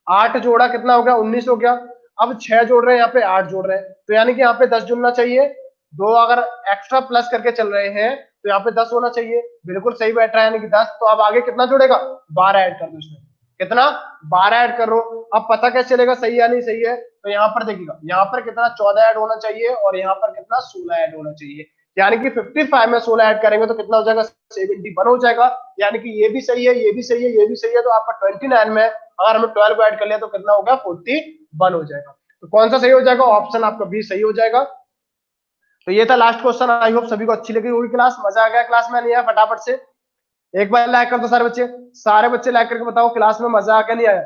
8 जोड़ा कितना हो गया? 19 हो गया। अब 6 जोड़ रहे हैं यहाँ पे, 8 जोड़ रहे हैं, तो यानी कि यहाँ पे 10 जुड़ना चाहिए। दो अगर एक्स्ट्रा प्लस करके चल रहे हैं तो यहाँ पे 10 होना चाहिए, बिल्कुल सही बैठ रहा है, यानी कि 10। तो अब आगे कितना जुड़ेगा? 12 ऐड कर दो इसमें। कितना? 12 ऐड कर लो। अब पता कैसे चलेगा सही या नहीं सही है? तो यहाँ पर देखिएगा, यहाँ पर कितना 14 ऐड होना चाहिए और यहाँ पर कितना 16 ऐड होना चाहिए। यानी कि 55 में 16 ऐड करेंगे तो कितना हो जाएगा? 71 हो जाएगा। यानी कि ये भी सही है, ये भी सही है, ये भी सही है। तो आपका 29 में अगर हमने 12 ऐड कर लिया तो कितना हो गया? 41 हो जाएगा। तो कौन सा सही हो जाएगा? ऑप्शन आपका बी सही हो जाएगा। तो ये था लास्ट क्वेश्चन। आई होप सभी को अच्छी लगी होगी क्लास, मजा आ गया क्लास में नहीं आया? फटाफट से एक बार लाइक कर दो सारे बच्चे, सारे बच्चे लाइक करके बताओ क्लास में मजा आ गया नहीं आया।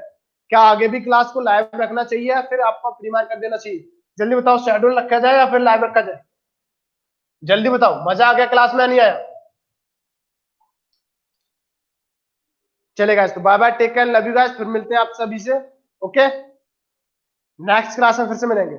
क्या आगे भी क्लास को लाइव रखना चाहिए या फिर आपको प्री मार कर देना चाहिए? जल्दी बताओ, शेड्यूल रखा जाए या फिर लाइव रखा जाए? जल्दी बताओ, मजा आ गया क्लास में नहीं आया? चलेगा, तो bye bye, take care, love you guys, फिर मिलते हैं आप सभी से। ओके, नेक्स्ट क्लास में फिर से मिलेंगे।